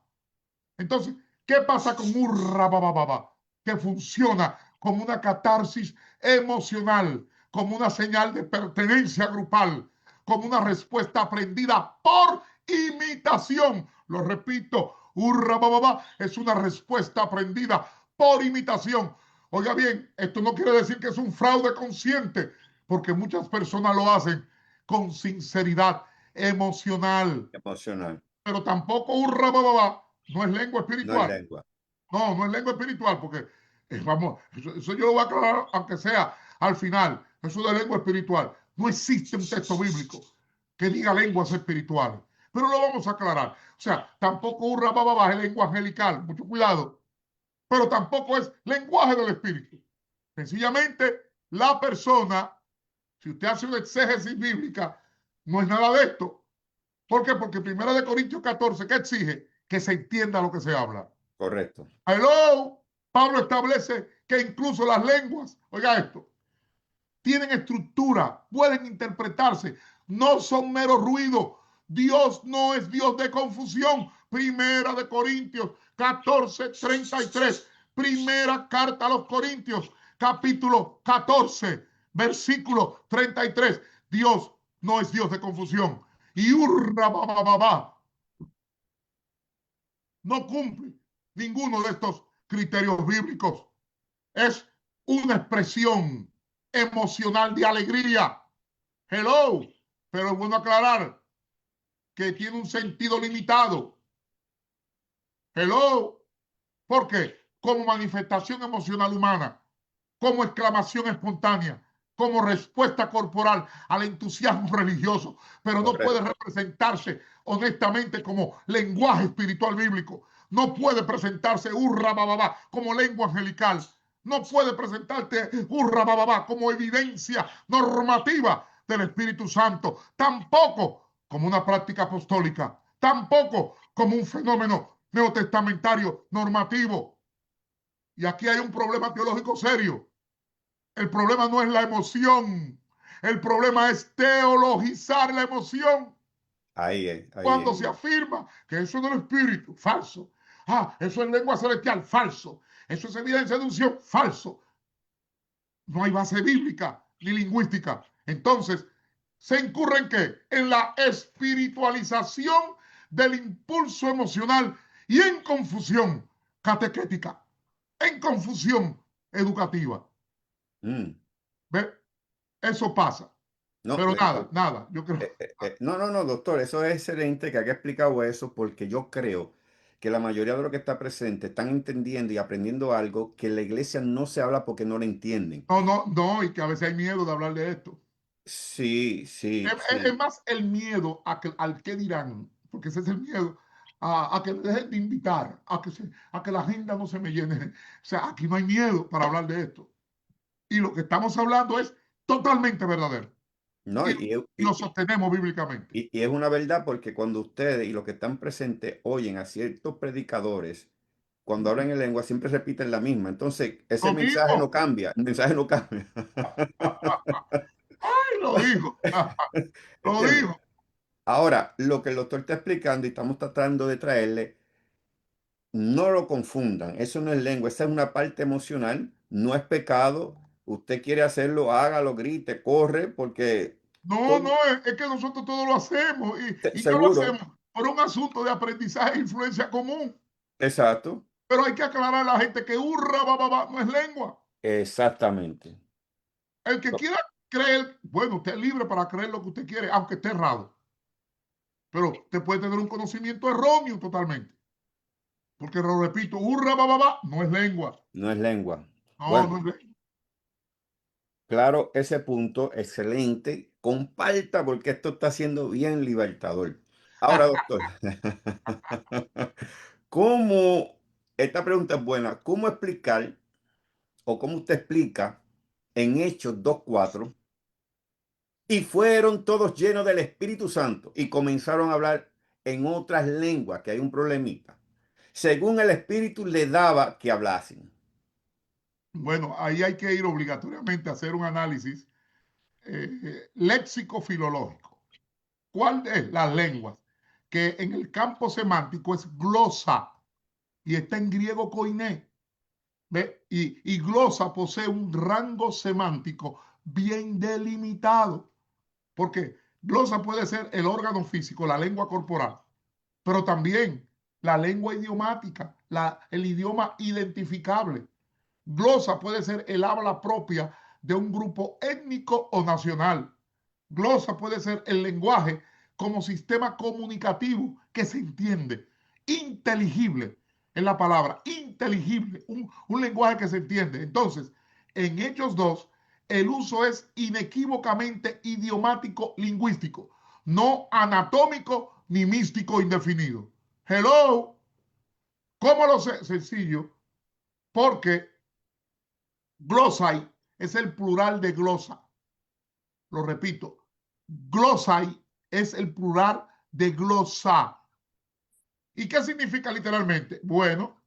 Entonces, ¿qué pasa con Urra Baba? Que funciona como una catarsis emocional, como una señal de pertenencia grupal, como una respuesta aprendida por imitación. Lo repito, Urra Baba es una respuesta aprendida por imitación. Oiga bien, esto no quiere decir que es un fraude consciente, porque muchas personas lo hacen con sinceridad emocional, Emocional. pero tampoco Urra Baba no es lengua No es espiritual. lengua. No, no es lengua espiritual, porque vamos, eso yo lo voy a aclarar, aunque sea al final. Eso de lengua espiritual. No existe un texto bíblico que diga lenguas espirituales. Pero lo vamos a aclarar. O sea, tampoco Urra Baba es lengua angelical, mucho cuidado. Pero tampoco es lenguaje del espíritu. Sencillamente, la persona, si usted hace una exégesis bíblica, no es nada de esto. ¿Por qué? Porque 1 Corintios 14, ¿qué exige? Que se entienda lo que se habla. Correcto. Hello, Pablo establece que incluso las lenguas, oiga esto, tienen estructura, pueden interpretarse, no son mero ruido. Dios no es Dios de confusión. 1 Corintios 14:33. Primera carta a los Corintios, capítulo 14, versículo 33. Dios no es Dios de confusión. Y urra, no cumple ninguno de estos criterios bíblicos. Es una expresión emocional de alegría. Hello. Pero es bueno aclarar que tiene un sentido limitado. Hello. ¿Por qué? Como manifestación emocional humana, como exclamación espontánea, como respuesta corporal al entusiasmo religioso, pero no puede Correcto. representarse honestamente como lenguaje espiritual bíblico. No puede presentarse urra bababa como lengua angelical. No puede presentarte urra bababa como evidencia normativa del Espíritu Santo. Tampoco como una práctica apostólica. Tampoco como un fenómeno neotestamentario normativo. Y aquí hay un problema teológico serio. El problema no es la emoción. El problema es teologizar la emoción. Ahí es, ahí Cuando es. se afirma que eso es del espíritu, falso. Eso es lengua celestial, falso. Eso es evidencia de unción, falso. No hay base bíblica ni lingüística. Entonces, ¿se incurre en qué? En la espiritualización del impulso emocional y en confusión catequética, en confusión educativa. Mm. ¿Ve? Eso pasa. No, Pero nada, yo creo. no, doctor, eso es excelente que haya explicado eso porque yo creo que la mayoría de los que está presente están entendiendo y aprendiendo algo que en la iglesia no se habla porque no lo entienden. No, no, no, y que a veces hay miedo de hablar de esto. Sí, sí, Es sí. más el miedo al que dirán, porque ese es el miedo, a que me dejen de invitar, a que la agenda no se me llene. O sea, aquí no hay miedo para hablar de esto. Y lo que estamos hablando es totalmente verdadero. No, Y, y lo sostenemos bíblicamente. y es una verdad porque cuando ustedes y los que están presentes oyen a ciertos predicadores, cuando hablan en lengua siempre repiten la misma. Entonces, ese Lo mensaje mismo. no cambia, el mensaje no cambia. Ay, lo dijo. Lo ¿Entiendes? dijo. Ahora, lo que el doctor está explicando y estamos tratando de traerle, no lo confundan. Eso no es lengua, esa es una parte emocional, no es pecado. Usted quiere hacerlo, hágalo, grite, corre, porque No, no, todo, es que nosotros todo lo hacemos y no lo seguro, hacemos por un asunto de aprendizaje e influencia común. exacto, Pero hay que aclarar a la gente que hurra, no es lengua. exactamente. El que quiera creer, bueno, usted es libre para creer lo que usted quiere, aunque esté errado. Pero usted puede tener un conocimiento erróneo totalmente. Porque, lo repito, hurra, no es lengua. No es lengua. No, no Bueno, es lengua. claro, ese punto, excelente. Comparta porque esto está siendo bien libertador. Ahora, doctor, ¿cómo, esta pregunta es buena, ¿cómo explicar o cómo usted explica en Hechos 2:4? Y fueron todos llenos del Espíritu Santo y comenzaron a hablar en otras lenguas, que hay un problemita. Según el Espíritu le daba que hablasen. Bueno, ahí hay que ir obligatoriamente a hacer un análisis léxico-filológico. ¿Cuál es las lenguas? Que en el campo semántico es glosa y está en griego koiné. ¿Ve? Y glosa posee un rango semántico bien delimitado, porque glosa puede ser el órgano físico, la lengua corporal, pero también la lengua idiomática, el idioma identificable. Glosa puede ser el habla propia de un grupo étnico o nacional. Glosa puede ser el lenguaje como sistema comunicativo que se entiende, inteligible es la palabra, inteligible, un lenguaje que se entiende. Entonces, en Hechos 2, el uso es inequívocamente idiomático lingüístico, no anatómico ni místico indefinido. Hello, ¿cómo lo sé? Sencillo, porque glossai es el plural de glosa. Lo repito, glossai es el plural de glosa. ¿Y qué significa literalmente? Bueno,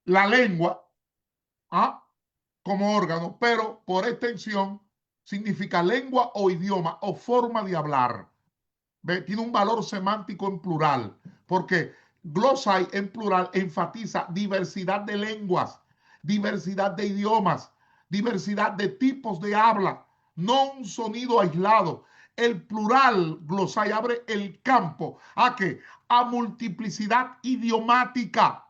la lengua, ¿ah? Como órgano, pero por extensión significa lengua o idioma o forma de hablar. ¿Ve? Tiene un valor semántico en plural, porque glossai en plural enfatiza diversidad de lenguas, diversidad de idiomas, diversidad de tipos de habla, no un sonido aislado. El plural glossai abre el campo a que a multiplicidad idiomática,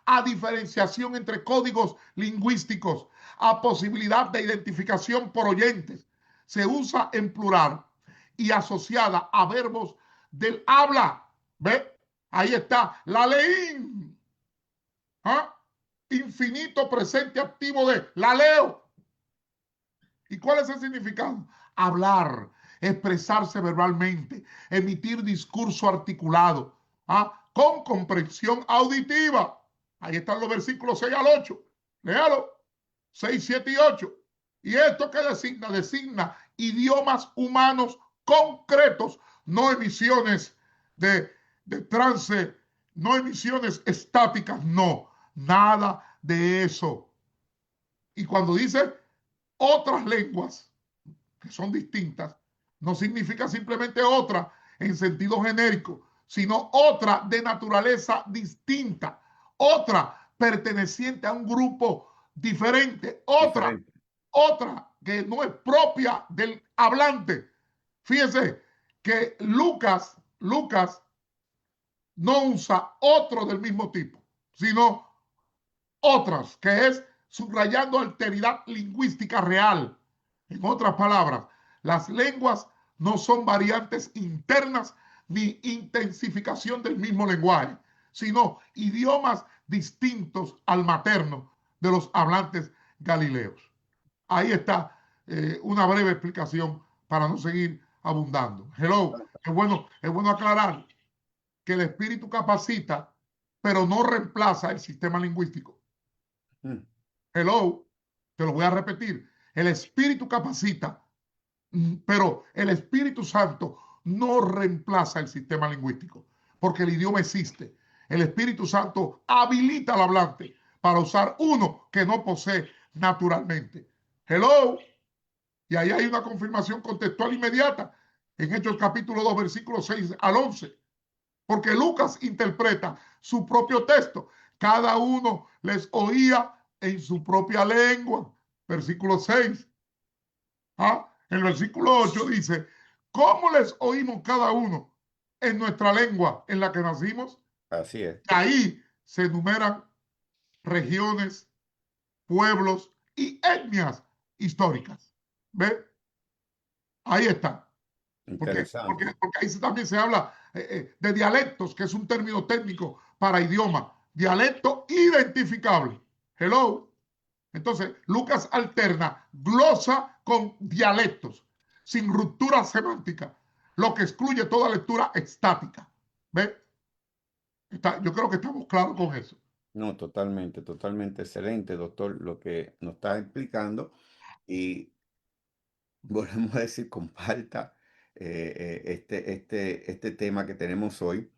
a diferenciación entre códigos lingüísticos, a posibilidad de identificación por oyentes. Se usa en plural y asociada a verbos del habla. ¿Ve? Ahí está la leín. ¿Ah? Infinito presente activo de la leo. ¿Y cuál es el significado? Hablar, expresarse verbalmente, emitir discurso articulado, con comprensión auditiva. Ahí están los versículos 6 al 8. Léalo. 6, 7 y 8. ¿Y esto qué designa? Designa idiomas humanos concretos, no emisiones de trance, no emisiones estáticas, no, nada de eso. Y cuando dice otras lenguas, que son distintas, no significa simplemente otra en sentido genérico, sino otra de naturaleza distinta, otra perteneciente a un grupo diferente, Diferente. otra que no es propia del hablante. Fíjense que Lucas no usa otro del mismo tipo, sino otras, que es subrayando alteridad lingüística real. En otras palabras, las lenguas no son variantes internas ni intensificación del mismo lenguaje, sino idiomas distintos al materno de los hablantes galileos. Ahí está una breve explicación para no seguir abundando. Hello, es bueno aclarar que el espíritu capacita, pero no reemplaza el sistema lingüístico. Mm. Hello, te lo voy a repetir. El espíritu capacita, pero el Espíritu Santo no reemplaza el sistema lingüístico, porque el idioma existe. El Espíritu Santo habilita al hablante para usar uno que no posee naturalmente. Hello. Y ahí hay una confirmación contextual inmediata en Hechos capítulo 2, versículos 6 al 11. Porque Lucas interpreta su propio texto. Cada uno les oía en su propia lengua. Versículo 6. El versículo 8 dice, ¿cómo les oímos cada uno en nuestra lengua en la que nacimos? Así es. Y ahí se enumeran regiones, pueblos y etnias históricas. ¿Ve? Ahí está. Interesante. Porque ahí también se habla de dialectos, que es un término técnico para idioma. Dialecto identificable. Hello. Entonces, Lucas alterna glosa con dialectos, sin ruptura semántica, lo que excluye toda lectura estática. ¿Ve? Yo creo que estamos claros con eso. No, totalmente, totalmente excelente, doctor, lo que nos está explicando. Y volvemos a decir, comparta este tema que tenemos hoy.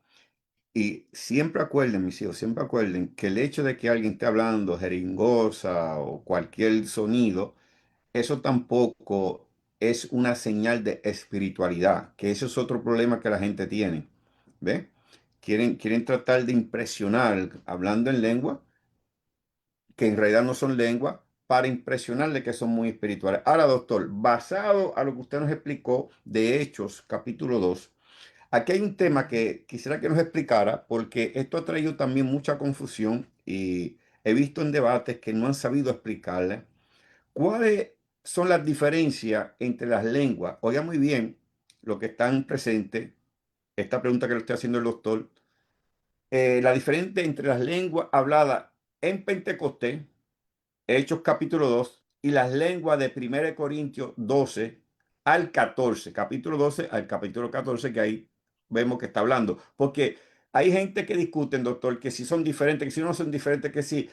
Y siempre acuerden, mis hijos, siempre acuerden que el hecho de que alguien esté hablando jeringosa o cualquier sonido, eso tampoco es una señal de espiritualidad, que eso es otro problema que la gente tiene. ¿Ve? Quieren tratar de impresionar hablando en lengua, que en realidad no son lenguas, para impresionarle que son muy espirituales. Ahora, doctor, basado a lo que usted nos explicó de Hechos, capítulo 2, aquí hay un tema que quisiera que nos explicara, porque esto ha traído también mucha confusión y he visto en debates que no han sabido explicarle cuáles son las diferencias entre las lenguas. Oiga muy bien lo que están presentes, esta pregunta que le estoy haciendo el doctor, la diferencia entre las lenguas habladas en Pentecostés, Hechos capítulo 2 y las lenguas de 1 Corintios 12 al 14, capítulo 12 al capítulo 14, que ahí vemos que está hablando. Porque hay gente que discuten, doctor, que si son diferentes, que si no son diferentes, que si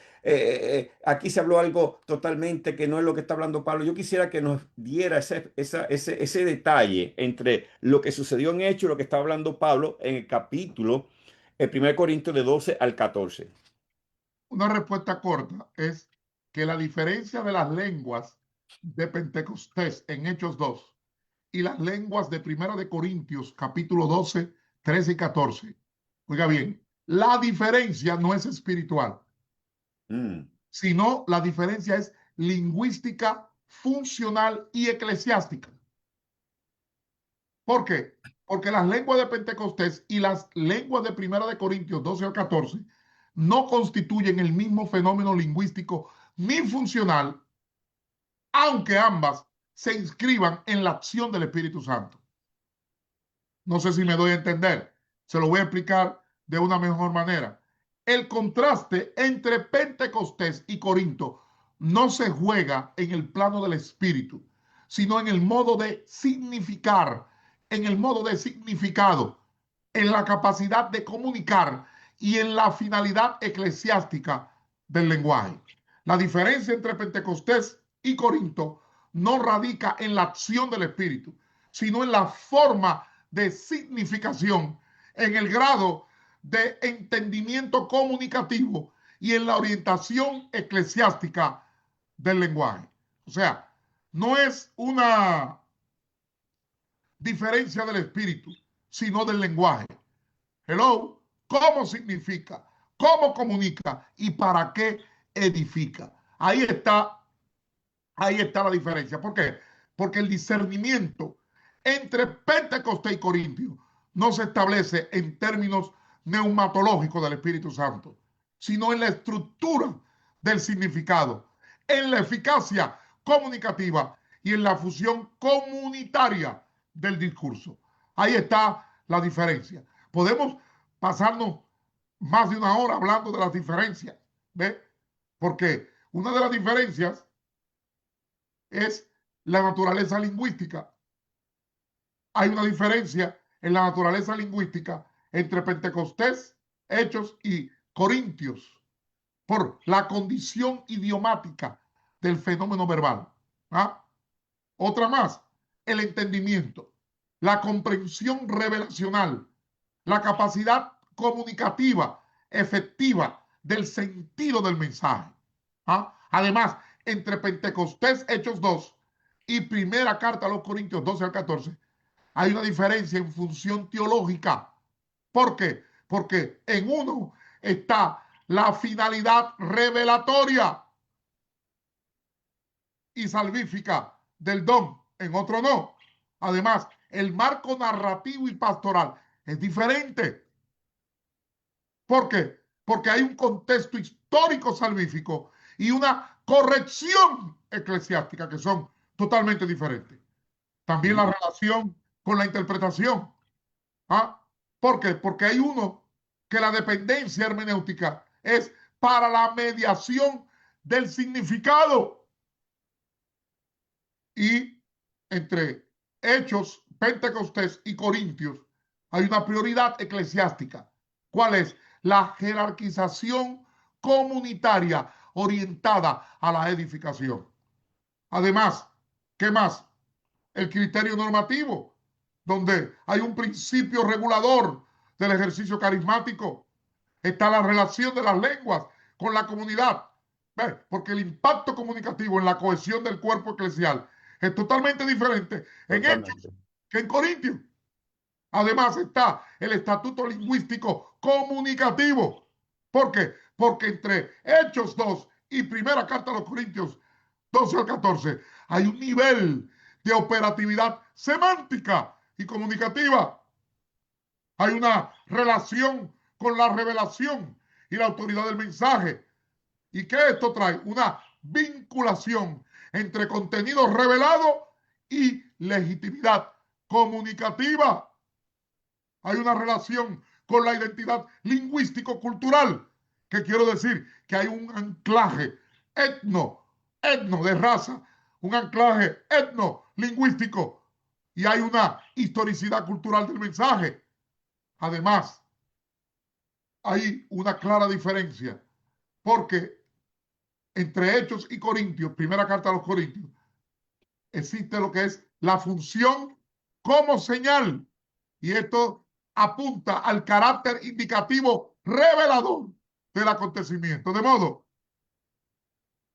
aquí se habló algo totalmente que no es lo que está hablando Pablo. Yo quisiera que nos diera ese detalle entre lo que sucedió en Hechos y lo que está hablando Pablo en el capítulo, el 1 Corintios de 12 al 14. Una respuesta corta es que la diferencia de las lenguas de Pentecostés en Hechos 2 y las lenguas de Primera de Corintios, capítulo 12, 13 y 14. Oiga bien, la diferencia no es espiritual, Mm. sino la diferencia es lingüística, funcional y eclesiástica. ¿Por qué? Porque las lenguas de Pentecostés y las lenguas de Primera de Corintios 12 al 14 no constituyen el mismo fenómeno lingüístico ni funcional, aunque ambas se inscriban en la acción del Espíritu Santo. No sé si me doy a entender. Se lo voy a explicar de una mejor manera. El contraste entre Pentecostés y Corinto no se juega en el plano del espíritu, sino en el modo de significar, en el modo de significado, en la capacidad de comunicar y en la finalidad eclesiástica del lenguaje. La diferencia entre Pentecostés y Corinto no radica en la acción del espíritu, sino en la forma de significación, en el grado de entendimiento comunicativo y en la orientación eclesiástica del lenguaje. O sea, no es una diferencia del espíritu, sino del lenguaje. Hello, ¿cómo significa? ¿Cómo comunica? ¿Y para qué edifica? Ahí está la diferencia. ¿Por qué? Porque el discernimiento entre Pentecostés y Corintio no se establece en términos neumatológicos del Espíritu Santo, sino en la estructura del significado, en la eficacia comunicativa y en la fusión comunitaria del discurso. Ahí está la diferencia. Podemos pasarnos más de una hora hablando de las diferencias, ¿ve? Porque una de las diferencias es la naturaleza lingüística. Hay una diferencia en la naturaleza lingüística entre Pentecostés, Hechos y Corintios por la condición idiomática del fenómeno verbal. ¿Ah? Otra más, el entendimiento, la comprensión revelacional, la capacidad comunicativa efectiva del sentido del mensaje. ¿Ah? Además, entre Pentecostés, Hechos 2 y primera carta a los Corintios 12 al 14, hay una diferencia en función teológica. ¿Por qué? Porque en uno está la finalidad revelatoria y salvífica del don, en otro no. Además, el marco narrativo y pastoral es diferente. ¿Por qué? Porque hay un contexto histórico salvífico y una corrección eclesiástica que son totalmente diferentes. También la relación con la interpretación. ¿Ah? ¿Por qué? Porque hay uno que la dependencia hermenéutica es para la mediación del significado. Y entre Hechos, Pentecostés y Corintios hay una prioridad eclesiástica. ¿Cuál es? La jerarquización comunitaria orientada a la edificación. Además, ¿qué más? El criterio normativo, donde hay un principio regulador del ejercicio carismático. Está la relación de las lenguas con la comunidad. ¿Ves? Porque el impacto comunicativo en la cohesión del cuerpo eclesial es totalmente diferente en Hechos Totalmente. que en Corintios. Además está el estatuto lingüístico comunicativo. ¿Por qué? Porque entre Hechos 2 y primera carta a los Corintios 12 al 14 hay un nivel de operatividad semántica y comunicativa. Hay una relación con la revelación y la autoridad del mensaje. ¿Y qué esto trae? Una vinculación entre contenido revelado y legitimidad comunicativa. Hay una relación con la identidad lingüístico-cultural, que quiero decir que hay un anclaje etno de raza, un anclaje etno-lingüístico y hay una historicidad cultural del mensaje. Además, hay una clara diferencia porque entre Hechos y Corintios, primera carta a los Corintios, existe lo que es la función como señal. Y esto apunta al carácter indicativo revelador del acontecimiento. De modo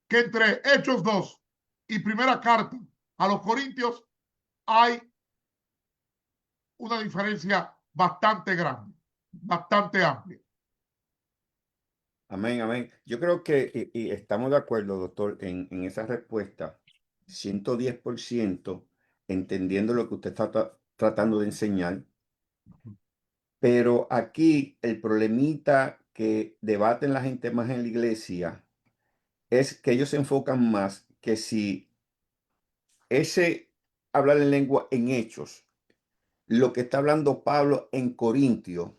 que entre Hechos 2 y primera carta a los Corintios hay una diferencia bastante grande, bastante amplia. Amén, amén. Yo creo que y estamos de acuerdo, doctor, en esa respuesta, 110%, entendiendo lo que usted está tratando de enseñar, pero aquí el problemita que debaten la gente más en la iglesia es que ellos se enfocan más que si ese hablar en lengua en hechos, lo que está hablando Pablo en Corintios,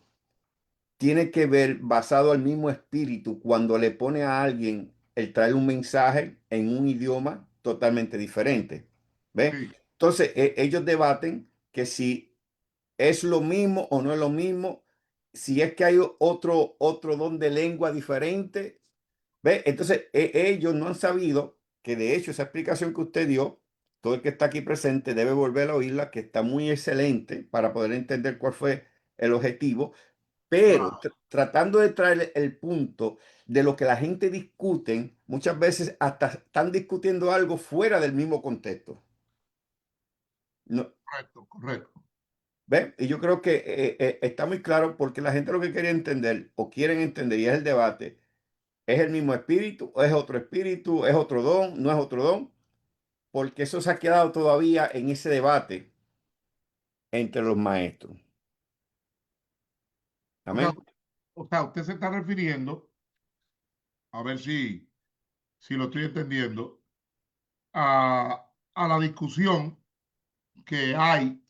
tiene que ver basado al mismo espíritu cuando le pone a alguien el traer un mensaje en un idioma totalmente diferente. ¿Ve? Sí, Entonces, ellos debaten que si es lo mismo o no es lo mismo, si es que hay otro don de lengua diferente. ¿Ve? Entonces, ellos no han sabido que de hecho esa explicación que usted dio, todo el que está aquí presente debe volver a oírla, que está muy excelente para poder entender cuál fue el objetivo, pero claro, tratando de traer el punto de lo que la gente discuten, muchas veces hasta están discutiendo algo fuera del mismo contexto. No, correcto, correcto. ¿ve? Y yo creo que está muy claro porque la gente lo que quería entender o quieren entender y es el debate, ¿es el mismo espíritu? ¿O es otro espíritu? ¿Es otro don? ¿No es otro don? Porque eso se ha quedado todavía en ese debate entre los maestros. O sea, Amén. usted se está refiriendo, a ver si lo estoy entendiendo, a la discusión que hay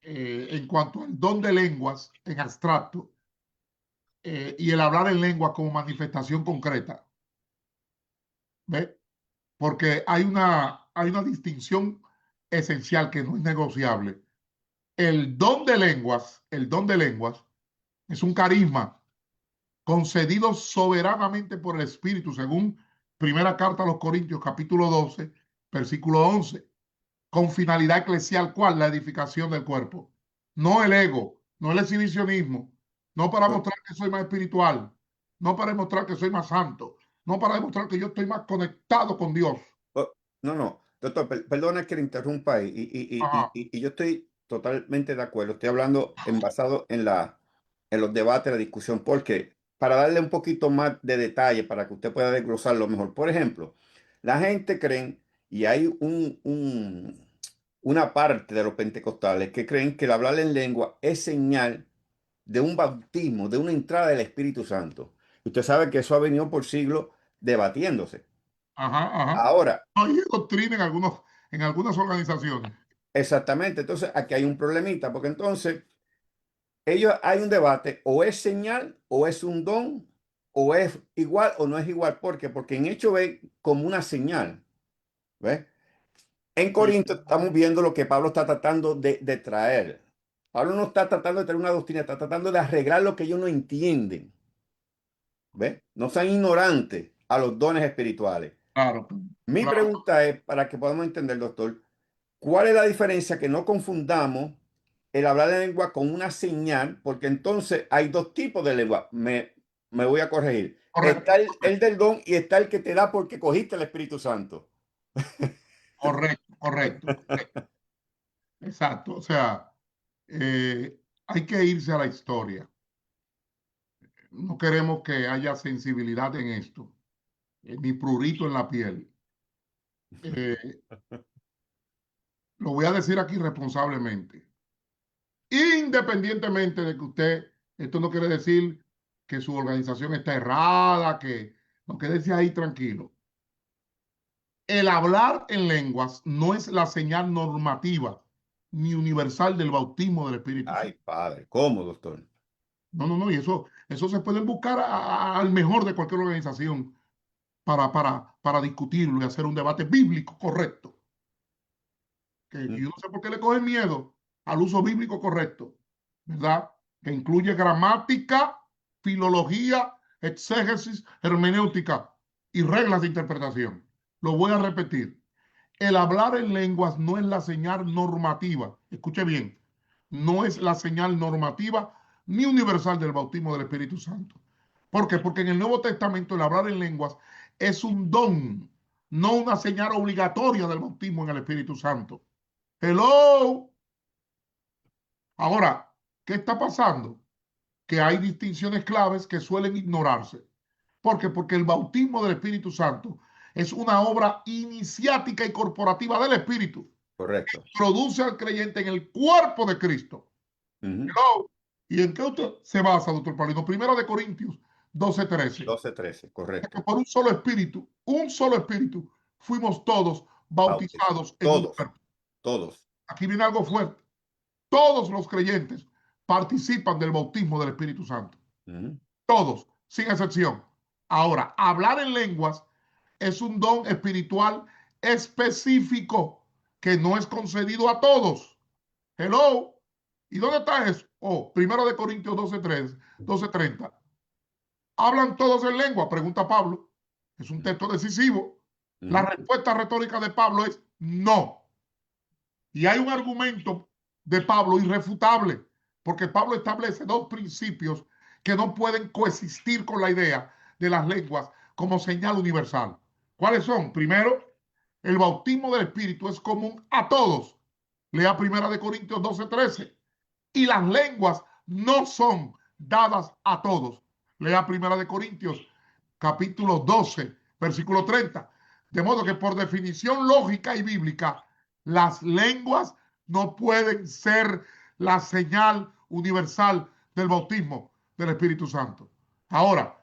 en cuanto al don de lenguas en abstracto y el hablar en lengua como manifestación concreta. ¿Ve? Porque hay una distinción esencial que no es negociable. El don de lenguas es un carisma concedido soberanamente por el Espíritu, según primera carta a los Corintios, capítulo 12, versículo 11, con finalidad eclesial, ¿cuál? La edificación del cuerpo. No el ego, no el exhibicionismo, no para No, mostrar que soy más espiritual, no para demostrar que soy más santo, no para demostrar que yo estoy más conectado con Dios. no, no, doctor, perdona que le interrumpa Ajá, y yo estoy totalmente de acuerdo. Estoy hablando basado en los debates, la discusión, porque para darle un poquito más de detalle para que usted pueda desglosarlo mejor. Por ejemplo, la gente cree, y hay una parte de los pentecostales que creen que el hablar en lengua es señal de un bautismo, de una entrada del Espíritu Santo. Usted sabe que eso ha venido por siglos debatiéndose. ajá, ajá. Ahora, Hay doctrina en algunas organizaciones. exactamente, entonces aquí hay un problemita, porque entonces ellos hay un debate, o es señal, o es un don, o es igual o no es igual. ¿Por qué? Porque en hecho ve como una señal. ¿Ves? En Sí, Corinto estamos viendo lo que Pablo está tratando de traer. Pablo no está tratando de traer una doctrina, está tratando de arreglar lo que ellos no entienden. ¿Ves? No sean ignorantes a los dones espirituales. claro, Mi claro, pregunta es, para que podamos entender, doctor, ¿cuál es la diferencia? Que no confundamos el hablar de lengua con una señal, porque entonces hay dos tipos de lengua. Me voy a corregir. correcto, Está el del don y está el que te da porque cogiste el Espíritu Santo. correcto, correcto, correcto. Exacto. O sea, hay que irse a la historia. No queremos que haya sensibilidad en esto, ni prurito en la piel. Eh, lo voy a decir aquí responsablemente. Independientemente de que usted, esto no quiere decir que su organización está errada, que no quédese ahí tranquilo. El hablar en lenguas no es la señal normativa ni universal del bautismo del Espíritu Ay, Santo. padre, ¿cómo, doctor? No, no, no, y eso se pueden buscar al mejor de cualquier organización para discutirlo y hacer un debate bíblico correcto. Que yo no sé por qué le cogen miedo al uso bíblico correcto, ¿verdad? Que incluye gramática, filología, exégesis, hermenéutica y reglas de interpretación. Lo voy a repetir. El hablar en lenguas no es la señal normativa, escuche bien, no es la señal normativa ni universal del bautismo del Espíritu Santo. ¿Por qué? Porque en el Nuevo Testamento el hablar en lenguas es un don, no una señal obligatoria del bautismo en el Espíritu Santo. Hello. Ahora, ¿qué está pasando? Que hay distinciones claves que suelen ignorarse. ¿Por qué? Porque el bautismo del Espíritu Santo es una obra iniciática y corporativa del Espíritu. Correcto. Introduce al creyente en el cuerpo de Cristo. Ujú. Hello. ¿Y en qué usted se basa, doctor Paulino? Primero de Corintios 12:13. 12:13, correcto. Que por un solo espíritu, fuimos todos Bautizo. bautizados en un Todos, cuerpo. todos. Aquí viene algo fuerte. Todos los creyentes participan del bautismo del Espíritu Santo. Ujú. Todos, sin excepción. Ahora, hablar en lenguas es un don espiritual específico que no es concedido a todos. Hello. ¿Y dónde está eso? Oh, primero de Corintios 12:30. ¿Hablan todos en lengua? Pregunta Pablo. Es un texto decisivo. La Ujú. respuesta retórica de Pablo es no. Y hay un argumento de Pablo irrefutable, porque Pablo establece dos principios que no pueden coexistir con la idea de las lenguas como señal universal. ¿Cuáles son? Primero, el bautismo del Espíritu es común a todos. Lea Primera de Corintios 12:13. Y las lenguas no son dadas a todos. Lea Primera de Corintios capítulo 12, versículo 30. De modo que por definición lógica y bíblica, las lenguas no pueden ser la señal universal del bautismo del Espíritu Santo. Ahora,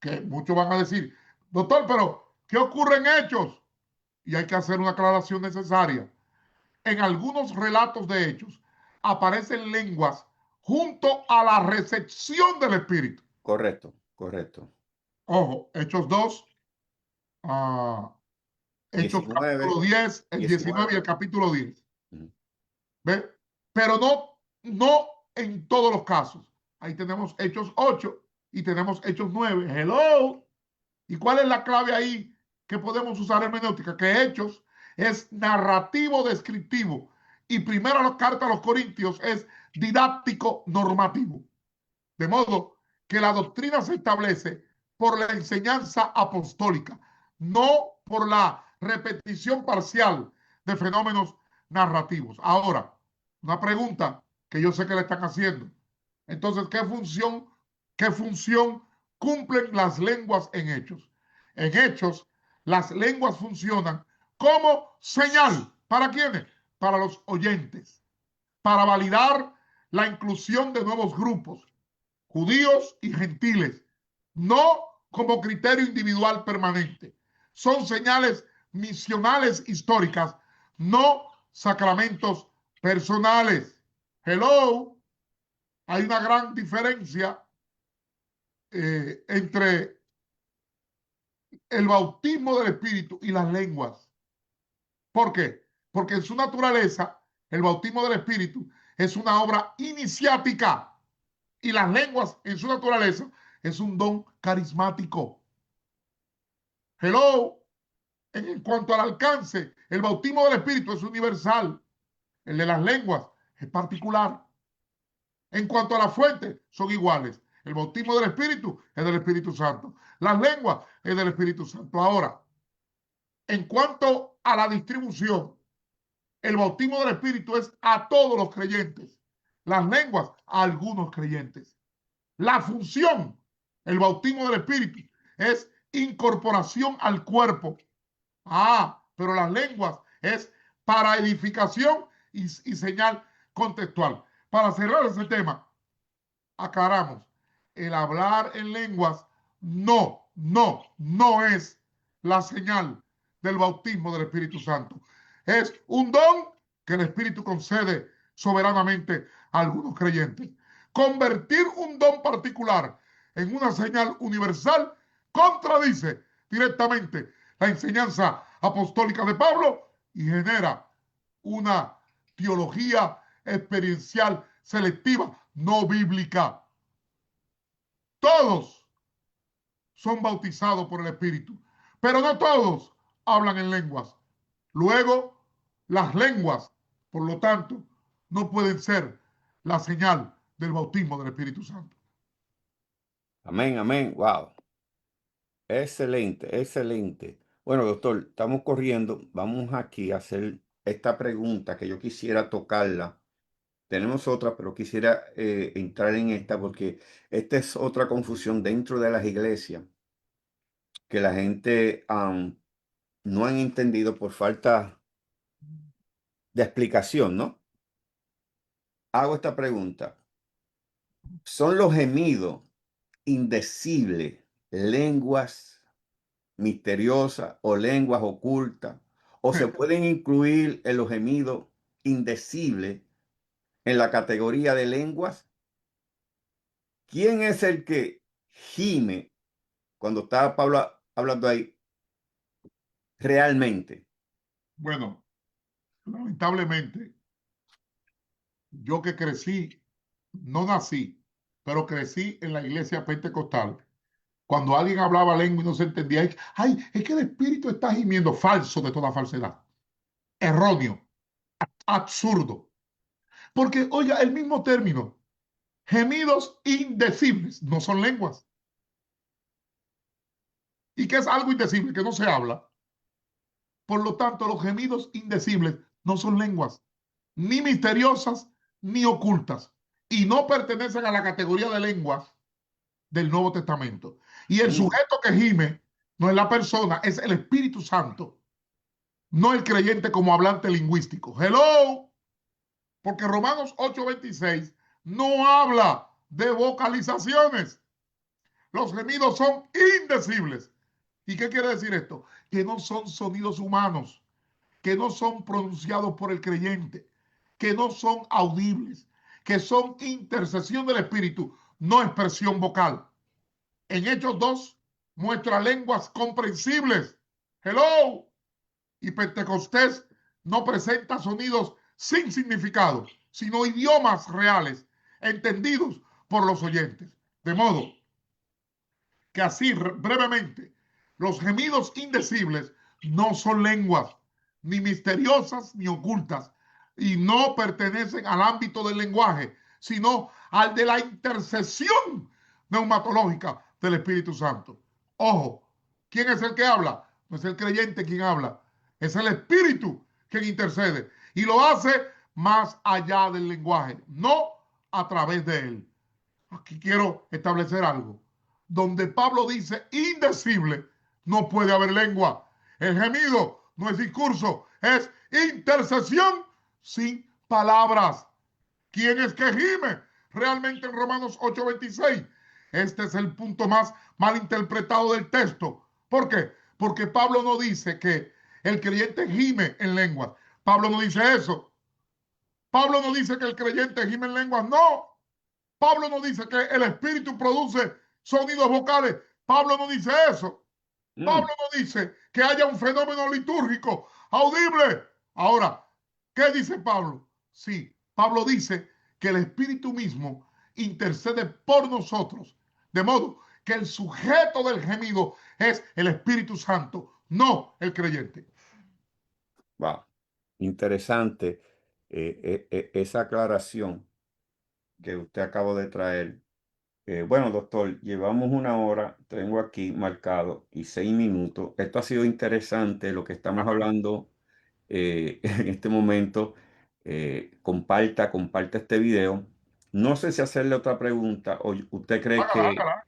que muchos van a decir, doctor, pero ¿qué ocurre en Hechos? Y hay que hacer una aclaración necesaria. En algunos relatos de Hechos aparecen lenguas junto a la recepción del Espíritu. Correcto, correcto. Ojo, Hechos 2, ah, Hechos 19, capítulo 10, el 19 y 19. el capítulo 10. Ujú. ¿Ve? Pero no en todos los casos. Ahí tenemos Hechos 8 y tenemos Hechos 9. Hello. ¿Y cuál es la clave ahí que podemos usar hermenéutica? Que Hechos es narrativo descriptivo y primero la carta a los Corintios es didáctico normativo. De modo que la doctrina se establece por la enseñanza apostólica, no por la repetición parcial de fenómenos narrativos. Ahora, una pregunta que yo sé que le están haciendo. Entonces, qué función cumplen las lenguas en Hechos? En Hechos, las lenguas funcionan como señal. ¿Para quiénes? Para los oyentes, para validar la inclusión de nuevos grupos, judíos y gentiles, no como criterio individual permanente. Son señales misionales históricas, no sacramentos personales. Hello, hay una gran diferencia entre el bautismo del Espíritu y las lenguas. ¿Por qué? Porque en su naturaleza, el bautismo del Espíritu es una obra iniciática y las lenguas en su naturaleza es un don carismático. Hello, en cuanto al alcance, el bautismo del Espíritu es universal, el de las lenguas es particular. En cuanto a la fuente, son iguales. El bautismo del Espíritu es del Espíritu Santo. Las lenguas es del Espíritu Santo. Ahora, en cuanto a la distribución, el bautismo del Espíritu es a todos los creyentes. Las lenguas a algunos creyentes. La función, el bautismo del Espíritu, es incorporación al cuerpo. Pero las lenguas es para edificación y señal contextual. Para cerrar ese tema, aclaramos, el hablar en lenguas no es la señal del bautismo del Espíritu Santo. Es un don que el Espíritu concede soberanamente a algunos creyentes. Convertir un don particular en una señal universal contradice directamente la enseñanza apostólica de Pablo y genera una teología experiencial selectiva, no bíblica. Todos son bautizados por el Espíritu, pero no todos hablan en lenguas. Luego, las lenguas, por lo tanto, no pueden ser la señal del bautismo del Espíritu Santo. Amén, amén. Wow. Excelente, excelente. Bueno, doctor, estamos corriendo. Vamos aquí a hacer esta pregunta que yo quisiera tocarla. Tenemos otra, pero quisiera entrar en esta porque esta es otra confusión dentro de las iglesias que la gente no han entendido por falta de explicación, ¿no? Hago esta pregunta. ¿Son los gemidos indecibles lenguas misteriosas o lenguas ocultas? ¿O se pueden incluir en los gemidos indecibles en la categoría de lenguas? ¿Quién es el que gime cuando está Pablo hablando ahí realmente? Bueno, lamentablemente, yo que crecí, no nací, pero crecí en la iglesia pentecostal. Cuando alguien hablaba lengua y no se entendía, ay, es que el Espíritu está gimiendo. Falso de toda falsedad. Erróneo, absurdo. Porque, oiga, el mismo término, gemidos indecibles, no son lenguas. ¿Y qué es algo indecible? Que no se habla. Por lo tanto, los gemidos indecibles no son lenguas, ni misteriosas, ni ocultas. Y no pertenecen a la categoría de lenguas del Nuevo Testamento. Y el Mm. sujeto que gime no es la persona, es el Espíritu Santo, no el creyente como hablante lingüístico. Hello, porque Romanos 8:26 no habla de vocalizaciones. Los gemidos son indecibles. ¿Y qué quiere decir esto? Que no son sonidos humanos, que no son pronunciados por el creyente, que no son audibles, que son intercesión del Espíritu, no expresión vocal. En Hechos 2 muestra lenguas comprensibles. Hello. Y Pentecostés no presenta sonidos sin significado, sino idiomas reales, entendidos por los oyentes. De modo que así brevemente, los gemidos indecibles no son lenguas, ni misteriosas ni ocultas, y no pertenecen al ámbito del lenguaje, sino al de la intercesión neumatológica del Espíritu Santo. Ojo, ¿quién es el que habla? No es el creyente quien habla, es el Espíritu quien intercede, y lo hace más allá del lenguaje, no a través de él. Aquí quiero establecer algo. Donde Pablo dice indecible, no puede haber lengua. El gemido no es discurso, es intercesión sin palabras. ¿Quién es que gime? Realmente en Romanos 8:26. Este es el punto más mal interpretado del texto. ¿Por qué? Porque Pablo no dice que el creyente gime en lenguas. Pablo no dice eso. Pablo no dice que el creyente gime en lenguas. No. Pablo no dice que el espíritu produce sonidos vocales. Pablo no dice eso. Pablo Mm, no dice que haya un fenómeno litúrgico audible. Ahora, ¿qué dice Pablo? Sí, Pablo dice que el espíritu mismo intercede por nosotros. De modo que el sujeto del gemido es el Espíritu Santo, no el creyente. wow. Interesante esa aclaración que usted acabó de traer. Bueno, doctor, llevamos una hora, tengo aquí marcado, y 6 minutos. Esto ha sido interesante, lo que estamos hablando en este momento. Comparta este video. No sé si hacerle otra pregunta o usted cree Hágala, que hágala.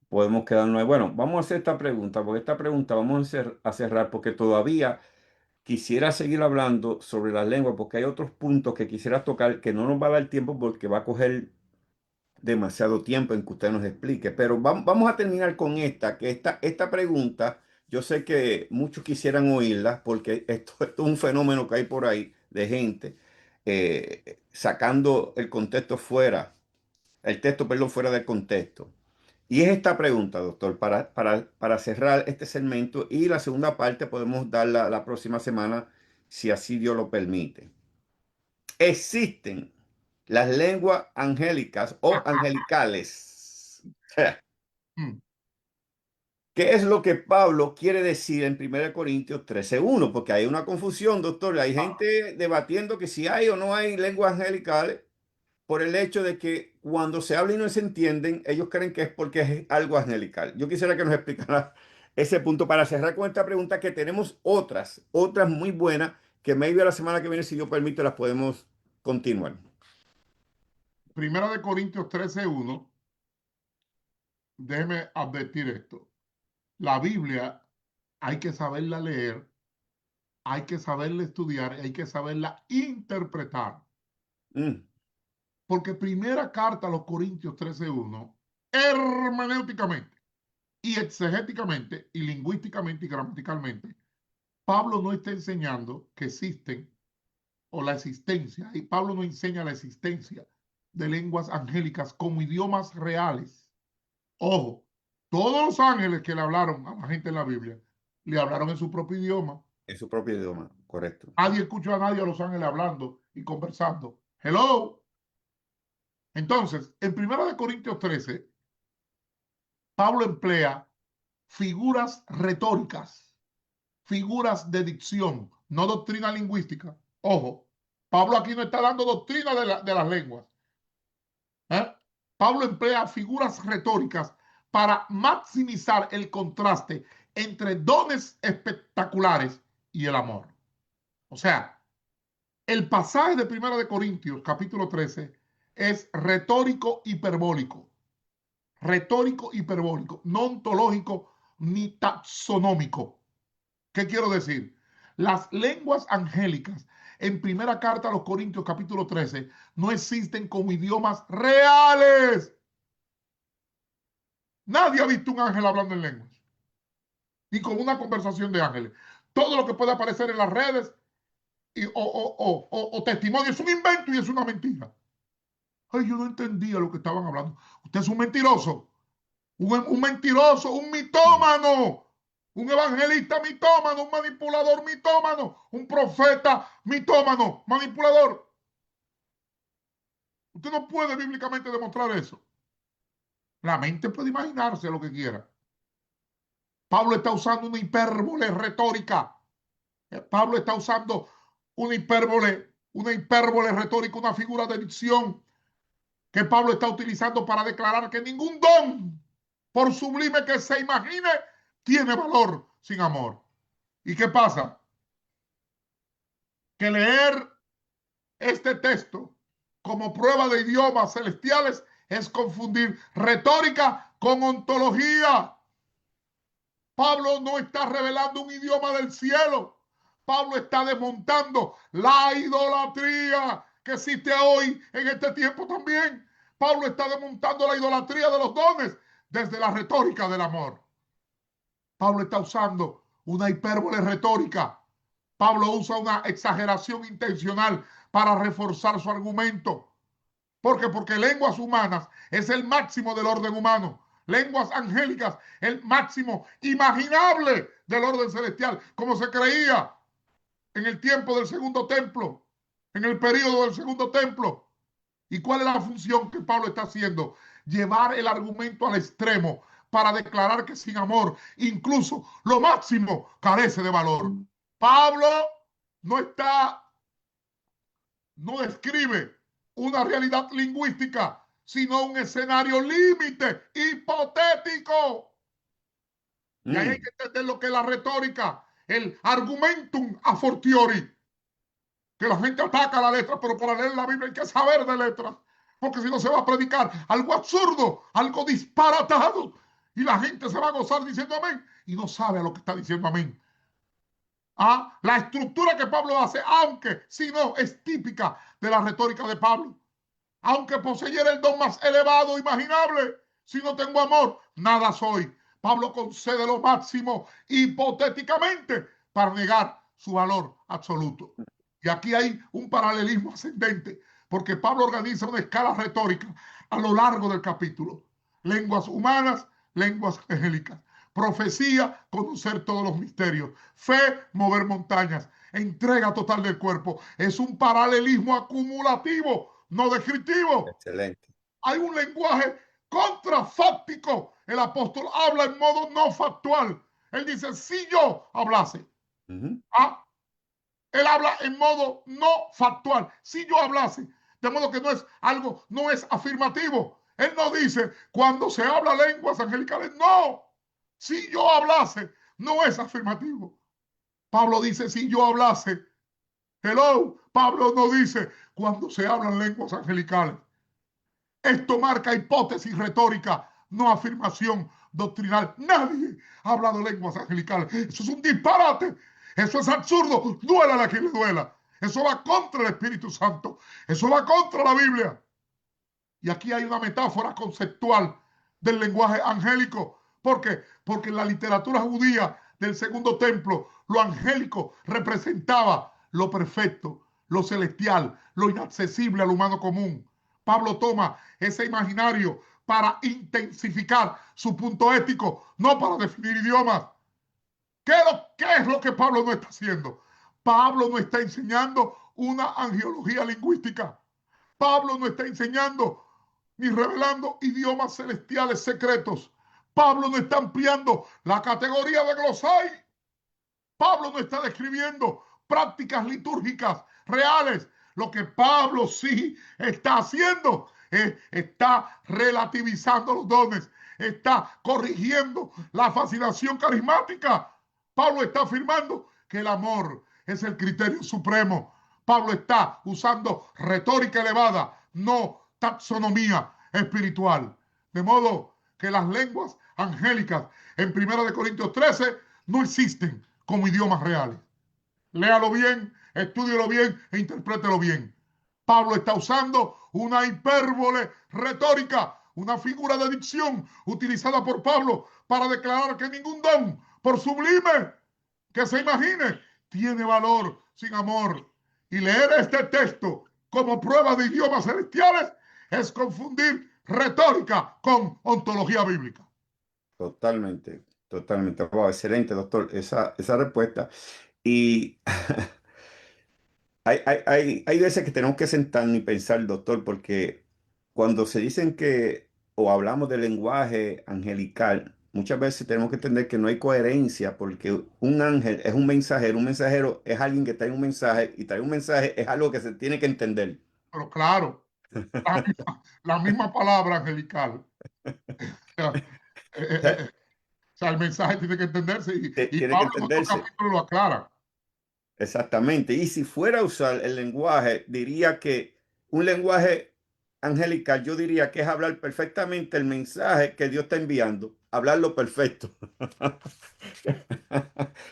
podemos quedarnos ahí. Bueno, vamos a hacer esta pregunta, porque esta pregunta vamos a cerrar, porque todavía quisiera seguir hablando sobre las lenguas, porque hay otros puntos que quisiera tocar que no nos va a dar tiempo porque va a coger demasiado tiempo en que usted nos explique. Pero vamos a terminar con esta, que esta pregunta, yo sé que muchos quisieran oírla, porque esto es un fenómeno que hay por ahí de gente sacando el contexto fuera, el texto, perdón, fuera del contexto. Y es esta pregunta, doctor, para cerrar este segmento, y la segunda parte podemos darla la próxima semana, si así Dios lo permite. ¿Existen las lenguas angélicas o angelicales? Mm. ¿Qué es lo que Pablo quiere decir en 1 Corintios 13:1? Porque hay una confusión, doctor. Hay gente debatiendo que si hay o no hay lenguas angelicales, por el hecho de que cuando se habla y no se entienden, ellos creen que es porque es algo angelical. Yo quisiera que nos explicara ese punto para cerrar con esta pregunta, que tenemos otras muy buenas, que maybe la semana que viene, si Dios permite, las podemos continuar. Primera de Corintios 13:1. Déjeme advertir esto. La Biblia hay que saberla leer, hay que saberla estudiar, hay que saberla interpretar. Mm, Porque primera carta a los Corintios 13:1, hermenéuticamente y exegéticamente y lingüísticamente y gramaticalmente, Pablo no está enseñando que existen o la existencia, y Pablo no enseña la existencia de lenguas angélicas como idiomas reales. Ojo, todos los ángeles que le hablaron a la gente en la Biblia, le hablaron en su propio idioma. en su propio idioma, correcto. Nadie escuchó a nadie a los ángeles hablando y conversando. Hello. Entonces, en 1 Corintios 13, Pablo emplea figuras retóricas, figuras de dicción, no doctrina lingüística. Ojo, Pablo aquí no está dando doctrina de las lenguas. ¿Eh? Pablo emplea figuras retóricas para maximizar el contraste entre dones espectaculares y el amor. O sea, el pasaje de 1 Corintios, capítulo 13, es retórico hiperbólico, no ontológico ni taxonómico. ¿Qué quiero decir? Las lenguas angélicas en primera carta a los Corintios capítulo 13 no existen como idiomas reales. Nadie ha visto un ángel hablando en lenguas, ni con una conversación de ángeles. Todo lo que puede aparecer en las redes o testimonio es un invento y es una mentira. Ay, yo no entendía lo que estaban hablando. Usted es un mentiroso. un mentiroso, un mitómano, un evangelista mitómano, un manipulador mitómano, un profeta mitómano, manipulador. Usted no puede bíblicamente demostrar eso. La mente puede imaginarse lo que quiera. Pablo está usando una hipérbole retórica. Pablo está usando una hipérbole retórica, una figura de dicción que Pablo está utilizando para declarar que ningún don, por sublime que se imagine, tiene valor sin amor. ¿Y qué pasa? Que leer este texto como prueba de idiomas celestiales es confundir retórica con ontología. Pablo no está revelando un idioma del cielo. Pablo está desmontando la idolatría que existe hoy en este tiempo también. Pablo está desmontando la idolatría de los dones desde la retórica del amor. Pablo está usando una hipérbole retórica. Pablo usa una exageración intencional para reforzar su argumento. ¿Por qué? Porque lenguas humanas es el máximo del orden humano. Lenguas angélicas, el máximo imaginable del orden celestial, como se creía en el tiempo del segundo templo, en el periodo del segundo templo. ¿Y cuál es la función que Pablo está haciendo? Llevar el argumento al extremo para declarar que sin amor, incluso lo máximo, carece de valor. Pablo no está, no describe una realidad lingüística, sino un escenario límite, hipotético. Y ahí hay que entender lo que es la retórica, el argumentum a fortiori, que la gente ataca la letra, pero para leer la Biblia hay que saber de letras, porque si no se va a predicar algo absurdo, algo disparatado, y la gente se va a gozar diciendo amén, y no sabe a lo que está diciendo amén. Ah, la estructura que Pablo hace, aunque si no es típica de la retórica de Pablo. Aunque poseyera el don más elevado imaginable, si no tengo amor, nada soy. Pablo concede lo máximo hipotéticamente para negar su valor absoluto. Y aquí hay un paralelismo ascendente, porque Pablo organiza una escala retórica a lo largo del capítulo. Lenguas humanas, lenguas angélicas. Profecía, conocer todos los misterios. Fe, mover montañas. Entrega total del cuerpo. Es un paralelismo acumulativo, no descriptivo. Excelente. Hay un lenguaje contrafáctico. El apóstol habla en modo no factual. Él dice, si yo hablase. ¿Ah? Él habla en modo no factual. Si yo hablase. De modo que no es algo, no es afirmativo. Él no dice, cuando se habla lenguas angelicales, no. Si yo hablase, no es afirmativo. Pablo dice, si yo hablase. Hello, Pablo no dice, cuando se hablan lenguas angelicales. Esto marca hipótesis retórica, no afirmación doctrinal. Nadie ha hablado lenguas angelicales. Eso es un disparate. Eso es absurdo. Duela a quien le duela. Eso va contra el Espíritu Santo. Eso va contra la Biblia. Y aquí hay una metáfora conceptual del lenguaje angélico. ¿Por qué? Porque en la literatura judía del segundo templo, lo angélico representaba lo perfecto, lo celestial, lo inaccesible al humano común. Pablo toma ese imaginario para intensificar su punto ético, no para definir idiomas. ¿Qué es lo que Pablo no está haciendo? Pablo no está enseñando una angiología lingüística. Pablo no está enseñando ni revelando idiomas celestiales secretos. Pablo no está ampliando la categoría de glosai. Pablo no está describiendo prácticas litúrgicas reales. Lo que Pablo sí está haciendo es está relativizando los dones, está corrigiendo la fascinación carismática. Pablo está afirmando que el amor es el criterio supremo. Pablo está usando retórica elevada, no taxonomía espiritual. De modo que las lenguas angélicas en 1 Corintios 13 no existen como idiomas reales. Léalo bien, estúdielo bien e interprételo bien. Pablo está usando una hipérbole retórica, una figura de dicción utilizada por Pablo para declarar que ningún don, por sublime que se imagine, tiene valor sin amor. Y leer este texto como prueba de idiomas celestiales es confundir retórica con ontología bíblica. totalmente, totalmente. Wow, excelente, doctor, esa respuesta. Y hay veces que tenemos que sentarnos y pensar, doctor, porque cuando se dicen que o hablamos del lenguaje angelical, muchas veces tenemos que entender que no hay coherencia, porque un ángel es un mensajero es alguien que trae un mensaje y trae un mensaje es algo que se tiene que entender. Pero claro, la misma palabra angelical. O sea, el mensaje tiene que entenderse y Tiene que Pablo en otro entenderse. capítulo lo aclara. Exactamente. Y si fuera a usar el lenguaje, diría que un lenguaje angelical, yo diría que es hablar perfectamente el mensaje que Dios está enviando, hablarlo perfecto.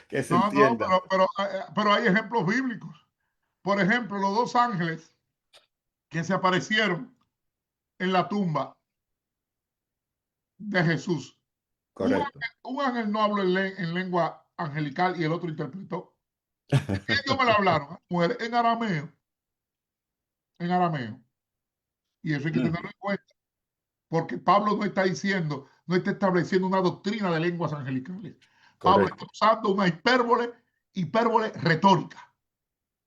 Que se No, no, entienda. pero hay ejemplos bíblicos. Por ejemplo, los dos ángeles que se aparecieron en la tumba de Jesús. Correcto. Un ángel no habló en lengua angelical y el otro interpretó. ¿Qué idioma le hablaron? Mujer, en arameo. Y eso hay que tenerlo Ujú. en cuenta, porque Pablo no está diciendo, no está estableciendo una doctrina de lenguas angelicales. Pablo está Correcto. usando una hipérbole retórica,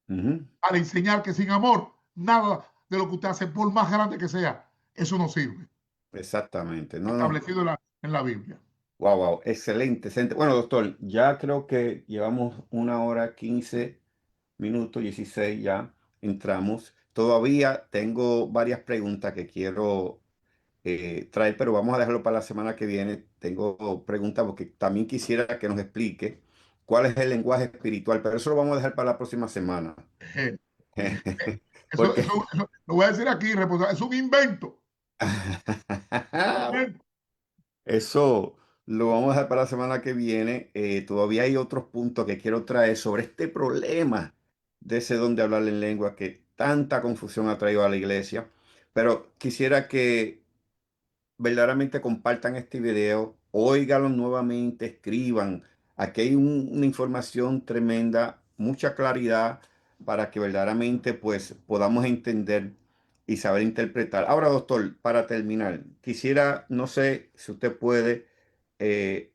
Ujú. para enseñar que sin amor, nada de lo que usted hace, por más grande que sea, eso no sirve, Exactamente. No, no. establecido en la Biblia. Wow, wow. Excelente, excelente. Bueno, doctor, ya creo que llevamos 1 hora 15 minutos, 16 ya entramos. Todavía tengo varias preguntas que quiero traer, pero vamos a dejarlo para la semana que viene. Tengo preguntas porque también quisiera que nos explique cuál es el lenguaje espiritual, pero eso lo vamos a dejar para la próxima semana. Eh, eh, Porque lo voy a decir aquí, es un invento. eso lo vamos a dejar para la semana que viene. Todavía hay otros puntos que quiero traer sobre este problema de ese don de hablar en lengua que tanta confusión ha traído a la iglesia. Pero quisiera que verdaderamente compartan este video, óiganlo nuevamente, escriban. Aquí hay una información tremenda, mucha claridad para que verdaderamente pues podamos entender y saber interpretar. Ahora, doctor, para terminar, quisiera, no sé si usted puede en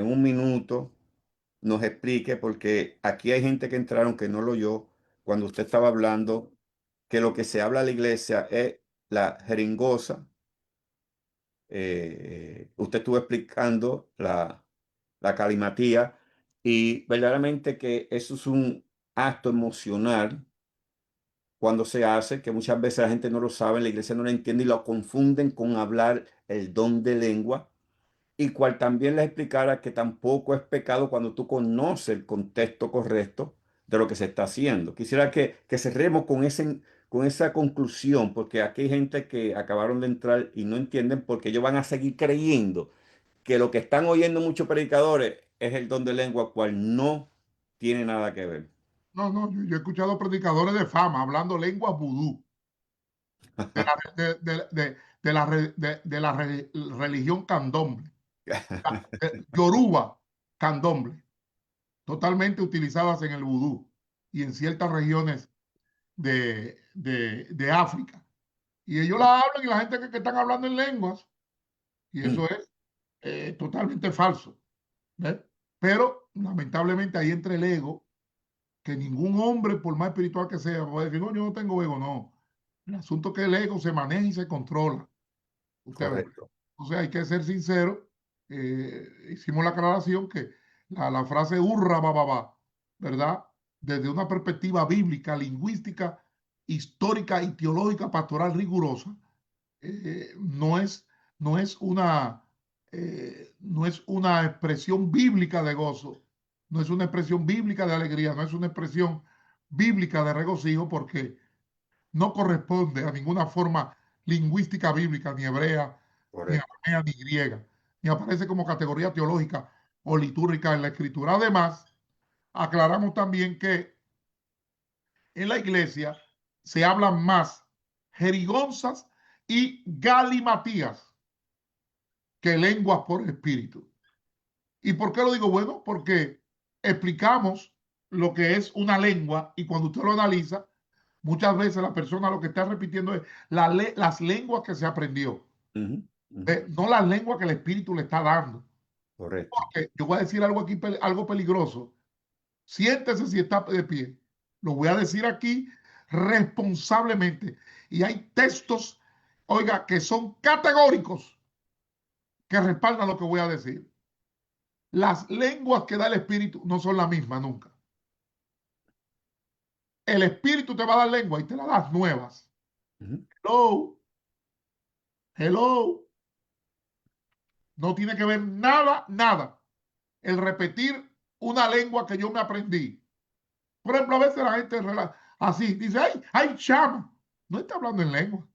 un minuto nos explique, porque aquí hay gente que entraron que no lo oyó cuando usted estaba hablando, que lo que se habla en la iglesia es la jeringosa. Usted estuvo explicando la calimatía y verdaderamente que eso es un acto emocional cuando se hace, que muchas veces la gente no lo sabe, la iglesia no lo entiende y lo confunden con hablar el don de lengua, y cual también les explicara que tampoco es pecado cuando tú conoces el contexto correcto de lo que se está haciendo. Quisiera que cerremos con esa conclusión, porque aquí hay gente que acabaron de entrar y no entienden porque ellos van a seguir creyendo que lo que están oyendo muchos predicadores es el don de lengua, cual no tiene nada que ver. No, no, yo he escuchado predicadores de fama hablando lenguas vudú, de la religión candomble, Yoruba candomble, totalmente utilizadas en el vudú y en ciertas regiones de África. Y ellos la hablan y la gente que están hablando en lenguas, y eso es totalmente falso. ¿Ves? Pero lamentablemente ahí entra el ego, que ningún hombre, por más espiritual que sea, puede decir, no, yo no tengo ego, no. El asunto es que el ego se maneja y se controla. Usted ve. Correcto. O sea, hay que ser sincero. Hicimos la aclaración que la frase hurra, ba, ¿verdad? Desde una perspectiva bíblica, lingüística, histórica y teológica, pastoral rigurosa, no es, no es una, no es una expresión bíblica de gozo, no es una expresión bíblica de alegría, no es una expresión bíblica de regocijo, porque no corresponde a ninguna forma lingüística bíblica, ni hebrea, ni Correcto. aramea, ni griega, ni aparece como categoría teológica o litúrgica en la escritura. Además, aclaramos también que en la iglesia se hablan más jerigonzas y galimatías que lenguas por el espíritu. ¿Y por qué lo digo? Bueno, porque explicamos lo que es una lengua y cuando usted lo analiza, muchas veces la persona lo que está repitiendo es las lenguas que se aprendió, Ujú, ujú. no las lenguas que el espíritu le está dando. correcto. Yo voy a decir algo aquí, algo peligroso. Siéntese si está de pie. Lo voy a decir aquí responsablemente. Y hay textos, oiga, que son categóricos que respaldan lo que voy a decir. Las lenguas que da el Espíritu no son las mismas nunca. El Espíritu te va a dar lengua y te la das nuevas. Ujú. Hello, hello. No tiene que ver nada, nada. El repetir una lengua que yo me aprendí. Por ejemplo, a veces la gente así dice, ay, ay, chama. No está hablando en lengua.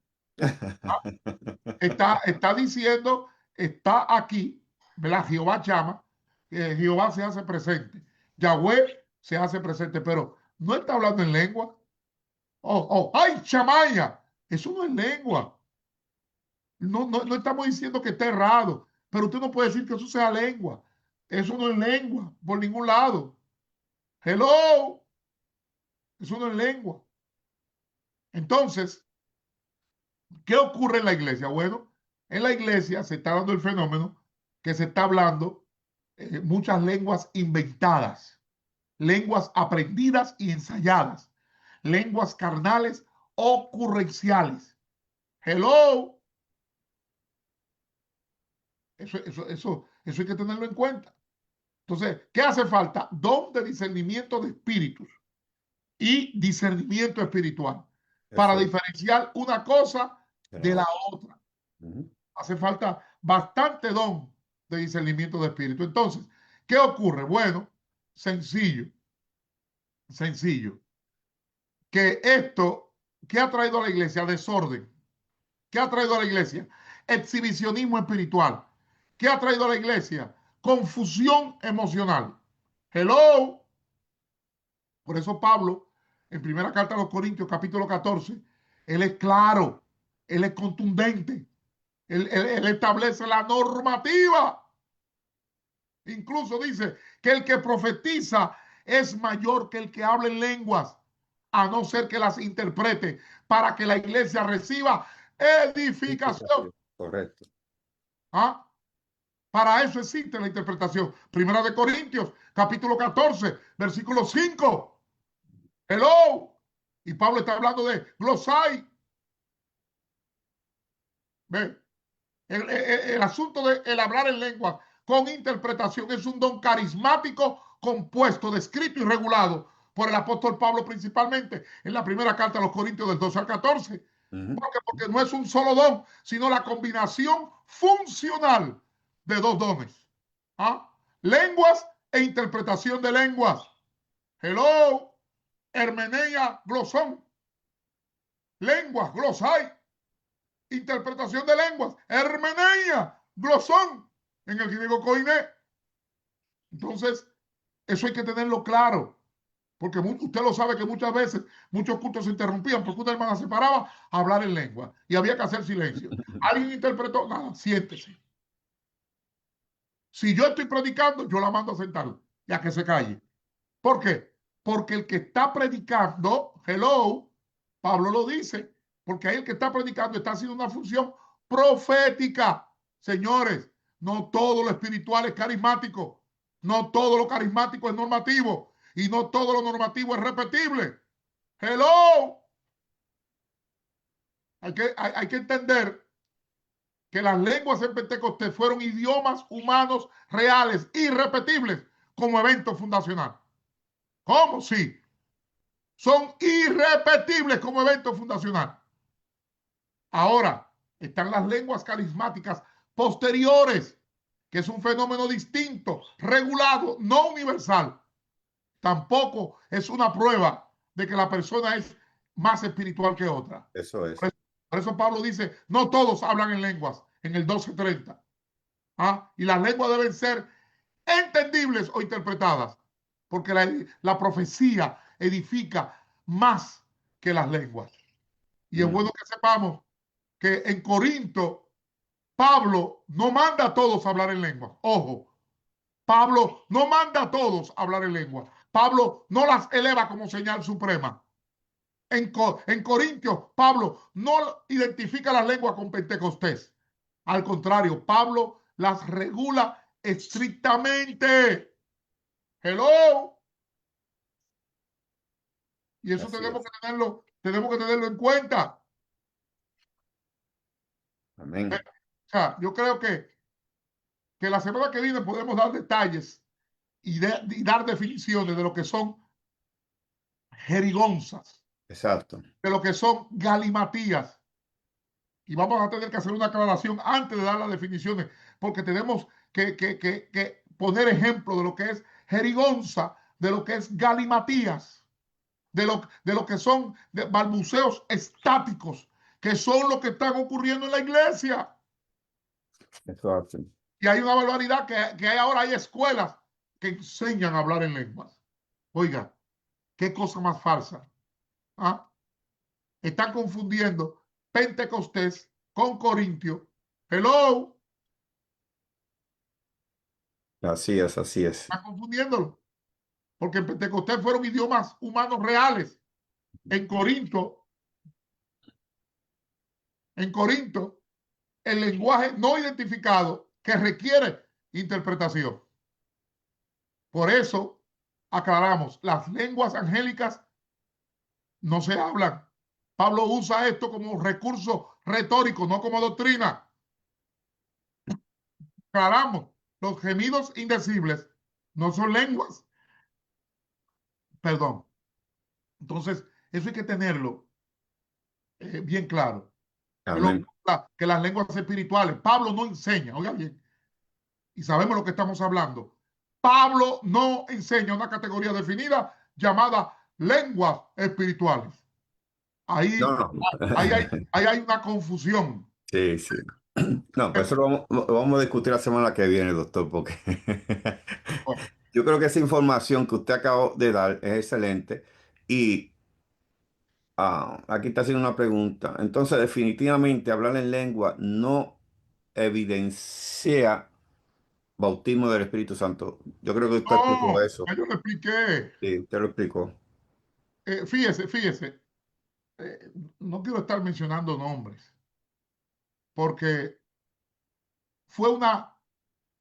Está diciendo, está aquí, ¿verdad? Jehová llama, Jehová se hace presente, Yahweh se hace presente, pero no está hablando en lengua. ¡Ay, chamaya! Eso no es lengua. No estamos diciendo que esté errado, pero usted no puede decir que eso sea lengua. Eso no es lengua, por ningún lado. Hello, eso no es lengua. Entonces, ¿qué ocurre en la iglesia? Bueno, en la iglesia se está dando el fenómeno que se está hablando muchas lenguas inventadas, lenguas aprendidas y ensayadas, lenguas carnales ocurrenciales. Hello, eso hay que tenerlo en cuenta. Entonces, ¿qué hace falta? Don de discernimiento de espíritus y discernimiento espiritual para Eso es. diferenciar una cosa De la de la otra. otra. Ujú. Hace falta bastante don de discernimiento de espíritu. Entonces, ¿qué ocurre? Bueno, sencillo, sencillo. Que esto, ¿qué ha traído a la iglesia? Desorden. ¿Qué ha traído a la iglesia? Exhibicionismo espiritual. ¿Qué ha traído a la iglesia? Confusión emocional. Hello. Por eso Pablo, en primera carta a los Corintios, capítulo 14, él es claro, él es contundente, él establece la normativa. Incluso dice que el que profetiza es mayor que el que habla en lenguas, a no ser que las interprete, para que la iglesia reciba edificación. Interpretación. Correcto. ¿Ah? Para eso existe la interpretación. Primera de Corintios, capítulo 14, versículo 5. Hello. Y Pablo está hablando de glosai. ¿Ve? El asunto de el hablar en lengua con interpretación es un don carismático compuesto, descrito y regulado por el apóstol Pablo principalmente en la primera carta a los Corintios del 12 al 14. Ujú. Porque no es un solo don, sino la combinación funcional de dos dones. ¿Ah? Lenguas e interpretación de lenguas. Hello, hermeneia, glosón. Lenguas, glosai. Interpretación de lenguas, hermeneia, glosón, en el griego koiné. Entonces, eso hay que tenerlo claro, porque usted lo sabe que muchas veces muchos cultos se interrumpían porque una hermana se paraba a hablar en lengua y había que hacer silencio. Alguien interpretó, nada, siéntese. Si yo estoy predicando, yo la mando a sentar y a que se calle. ¿Por qué? Porque el que está predicando, hello, Pablo lo dice, porque ahí el que está predicando está haciendo una función profética. Señores, no todo lo espiritual es carismático, no todo lo carismático es normativo y no todo lo normativo es repetible. Hello, hay que entender que las lenguas en Pentecostés fueron idiomas humanos reales, irrepetibles, como evento fundacional. ¿Cómo? Sí. Son irrepetibles como evento fundacional. Ahora, están las lenguas carismáticas posteriores, que es un fenómeno distinto, regulado, no universal. Tampoco es una prueba de que la persona es más espiritual que otra. Eso Por es. eso, por eso Pablo dice, no todos hablan en lenguas, en el 12:30. ¿Ah? Y las lenguas deben ser entendibles o interpretadas, porque la profecía edifica más que las lenguas. Y es bueno Ujú. que sepamos que en Corinto Pablo no manda a todos a hablar en lengua. Ojo, Pablo no manda a todos a hablar en lengua. Pablo no las eleva como señal suprema. En Corintios, Pablo no identifica las lenguas con Pentecostés. Al contrario, Pablo las regula estrictamente. Hello. Y eso Así es. tenemos que tenerlo en cuenta. O Amén. sea, yo creo que la semana que viene podemos dar detalles y dar definiciones de lo que son jerigonzas, Exacto. de lo que son galimatías. Y vamos a tener que hacer una aclaración antes de dar las definiciones, porque tenemos que poner ejemplo de lo que es jerigonza, de lo que es galimatías, de lo que son balbuceos estáticos, que son lo que están ocurriendo en la iglesia. Exacto. Y hay una barbaridad que hay ahora, hay escuelas que enseñan a hablar en lenguas. Oiga, qué cosa más falsa. ¿Ah? Están confundiendo Pentecostés con Corintio. Hello, Así es, así es. están confundiéndolo. Porque en Pentecostés fueron idiomas humanos reales. En Corinto, en Corinto, el lenguaje no identificado que requiere interpretación. Por eso, aclaramos, las lenguas angélicas no se hablan. Pablo usa esto como recurso retórico, no como doctrina. Aclaramos, los gemidos indecibles no son lenguas. Perdón. Entonces, eso hay que tenerlo bien claro. Amén. Que las lenguas espirituales, Pablo no enseña, oiga bien, y sabemos lo que estamos hablando. Pablo no enseña una categoría definida llamada lenguas espirituales. No, Ahí, no. ahí hay una confusión. Sí, sí. No, pero eso lo vamos a discutir la semana que viene, doctor, porque yo creo que esa información que usted acabó de dar es excelente. Y aquí está haciendo una pregunta. Entonces, definitivamente, hablar en lengua no evidencia bautismo del Espíritu Santo. Yo creo que usted explicó No, eso. yo le expliqué. Sí, usted lo explicó. Fíjese, eh, no quiero estar mencionando nombres, porque fue una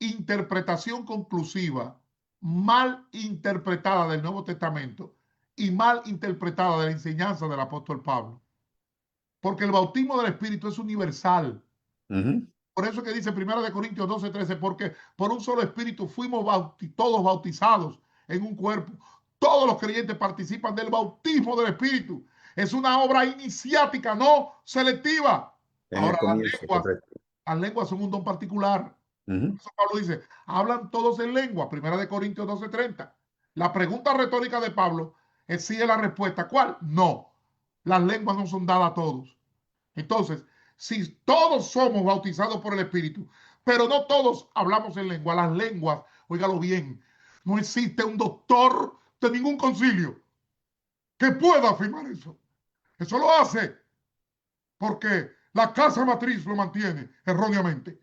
interpretación conclusiva, mal interpretada del Nuevo Testamento y mal interpretada de la enseñanza del apóstol Pablo. Porque el bautismo del Espíritu es universal. Ujú. Por eso que dice 1 Corintios 12:13, porque por un solo Espíritu fuimos todos bautizados en un cuerpo. Todos los creyentes participan del bautismo del Espíritu. Es una obra iniciática, no selectiva. En el Ahora, comienzo, correcto. las lenguas son un don particular. Por Ujú. eso Pablo dice, hablan todos en lengua, 1 Corintios 12:30. La pregunta retórica de Pablo es si es la respuesta. ¿Cuál? No. Las lenguas no son dadas a todos. Entonces, si todos somos bautizados por el Espíritu, pero no todos hablamos en lengua, las lenguas, óigalo bien, no existe un doctor de ningún concilio que pueda afirmar eso. Eso lo hace porque la casa matriz lo mantiene erróneamente.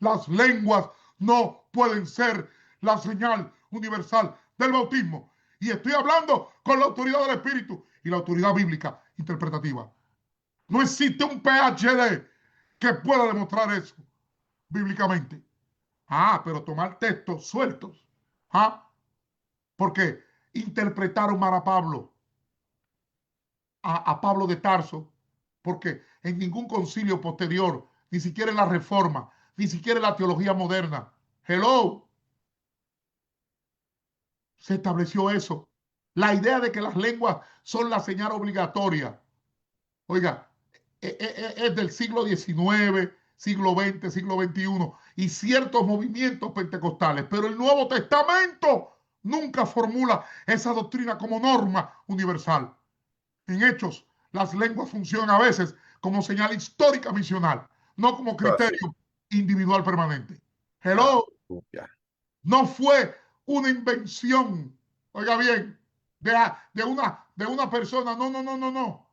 Las lenguas no pueden ser la señal universal del bautismo. Y estoy hablando con la autoridad del Espíritu y la autoridad bíblica interpretativa. No existe un PhD que pueda demostrar eso bíblicamente. Pero tomar textos sueltos. Porque interpretaron mal a Pablo de Tarso, porque en ningún concilio posterior, ni siquiera en la Reforma, ni siquiera en la teología moderna, hello, se estableció eso. La idea de que las lenguas son la señal obligatoria. Oiga, es del siglo XIX, siglo XX, siglo XXI y ciertos movimientos pentecostales, pero el Nuevo Testamento nunca formula esa doctrina como norma universal. En hechos, las lenguas funcionan a veces como señal histórica misional, no como Así. criterio individual permanente. Ah, Hello, ya. no fue una invención, oiga bien, de una persona, no, no, no, no, no.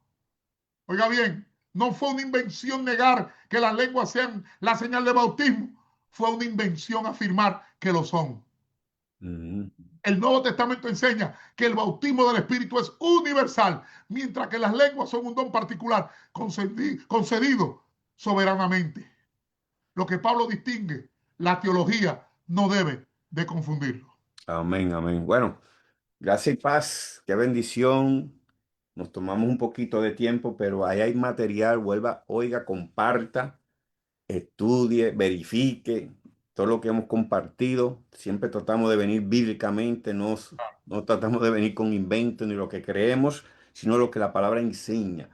Oiga bien, no fue una invención negar que las lenguas sean la señal de bautismo, fue una invención afirmar que lo son. Ujú. El Nuevo Testamento enseña que el bautismo del Espíritu es universal, mientras que las lenguas son un don particular concedido soberanamente. Lo que Pablo distingue, la teología no debe de confundirlo. Amén, amén. Bueno, gracias y paz. Qué bendición. Nos tomamos un poquito de tiempo, pero ahí hay material. Vuelva, oiga, comparta, estudie, verifique todo lo que hemos compartido. Siempre tratamos de venir bíblicamente, no tratamos de venir con inventos ni lo que creemos, sino lo que la palabra enseña.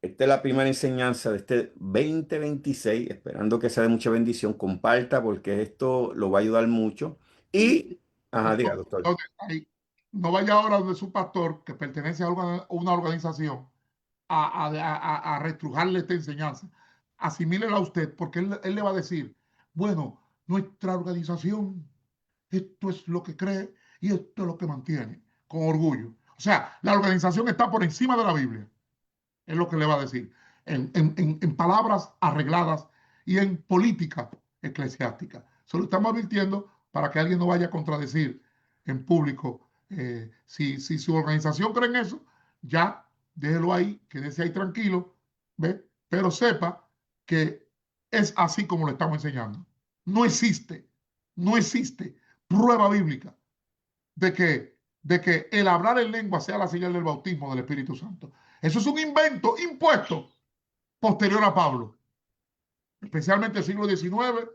Esta es la primera enseñanza de este 2026, esperando que sea de mucha bendición. Comparta porque esto lo va a ayudar mucho. Y, ajá, diga, doctor. Entonces, ahí, no vaya ahora donde su pastor, que pertenece a una organización, a reestrujarle esta enseñanza. Asimílela a usted, porque él le va a decir, bueno, nuestra organización, esto es lo que cree y esto es lo que mantiene, con orgullo. O sea, la organización está por encima de la Biblia, es lo que le va a decir, en palabras arregladas y en política eclesiástica. Se lo estamos advirtiendo para que alguien no vaya a contradecir en público. Si su organización cree en eso, ya déjelo ahí, quédese ahí tranquilo, ¿ve? Pero sepa que es así como lo estamos enseñando. No existe, no existe prueba bíblica de que el hablar en lengua sea la señal del bautismo del Espíritu Santo. Eso es un invento impuesto posterior a Pablo, especialmente el siglo XIX,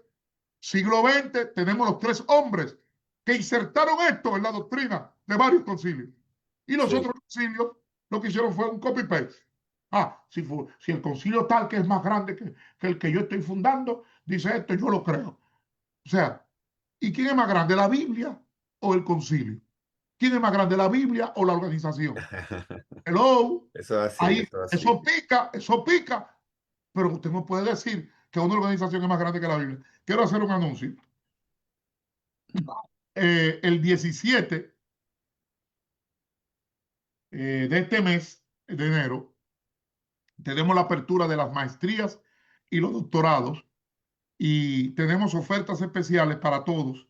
siglo XX. Tenemos los tres hombres que insertaron esto en la doctrina de varios concilios. Y los Sí. otros concilios lo que hicieron fue un copy-paste. Si el concilio tal que es más grande que el que yo estoy fundando, dice esto, yo lo creo. O sea, ¿y quién es más grande, la Biblia o el concilio? ¿Quién es más grande, la Biblia o la organización? Hello, Eso es así, ahí, eso es así. eso pica, pero usted no puede decir que una organización es más grande que la Biblia. Quiero hacer un anuncio. El 17 de este mes de enero tenemos la apertura de las maestrías y los doctorados y tenemos ofertas especiales para todos.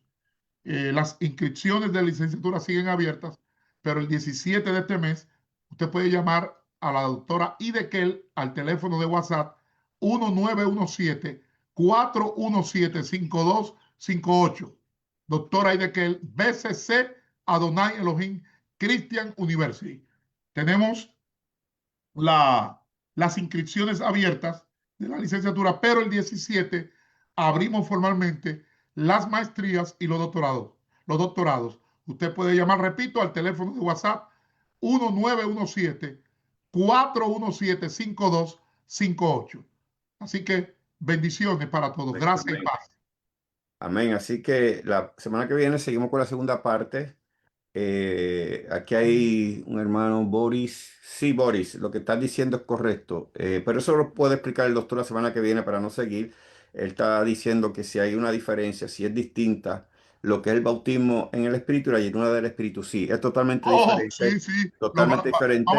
Las inscripciones de licenciatura siguen abiertas, pero el 17 de este mes usted puede llamar a la doctora Idekel al teléfono de WhatsApp 1917-417-5258. Doctora Idekel, BCC Adonai Elohim Christian University. Tenemos las inscripciones abiertas de la licenciatura, pero el 17 abrimos formalmente las maestrías y los doctorados. Los doctorados. Usted puede llamar, repito, al teléfono de WhatsApp 1917-417-5258. Así que bendiciones para todos. Gracias y Amén. paz. Amén. Así que la semana que viene seguimos con la segunda parte. Aquí hay un hermano, Boris. Sí, Boris, lo que estás diciendo es correcto. Pero eso lo puede explicar el doctor la semana que viene para no seguir. Él está diciendo que si hay una diferencia, si es distinta, lo que es el bautismo en el Espíritu y la llenura del Espíritu. Sí, es totalmente Oh, sí, diferente. sí. Totalmente diferente.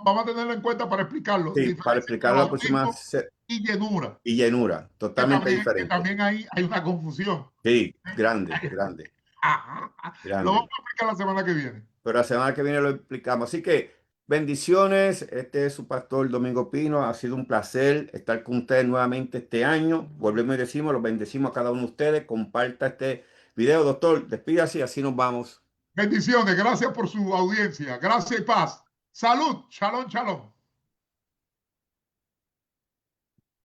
Vamos a tenerlo en cuenta para explicarlo. Sí, para Diferencia entre explicar la próxima bautismo y llenura. y llenura. Totalmente Que diferente. también hay una confusión. Sí, grande, grande, Lo vamos grande. a explicar la semana que viene. Pero la semana que viene lo explicamos. Así que bendiciones. Este es su pastor Domingo Pino. Ha sido un placer estar con ustedes nuevamente este año. Volvemos y decimos, los bendecimos a cada uno de ustedes. Comparta este video, doctor. Despídase y así nos vamos. Bendiciones, gracias por su audiencia. Gracias y paz. Salud, shalom, shalom.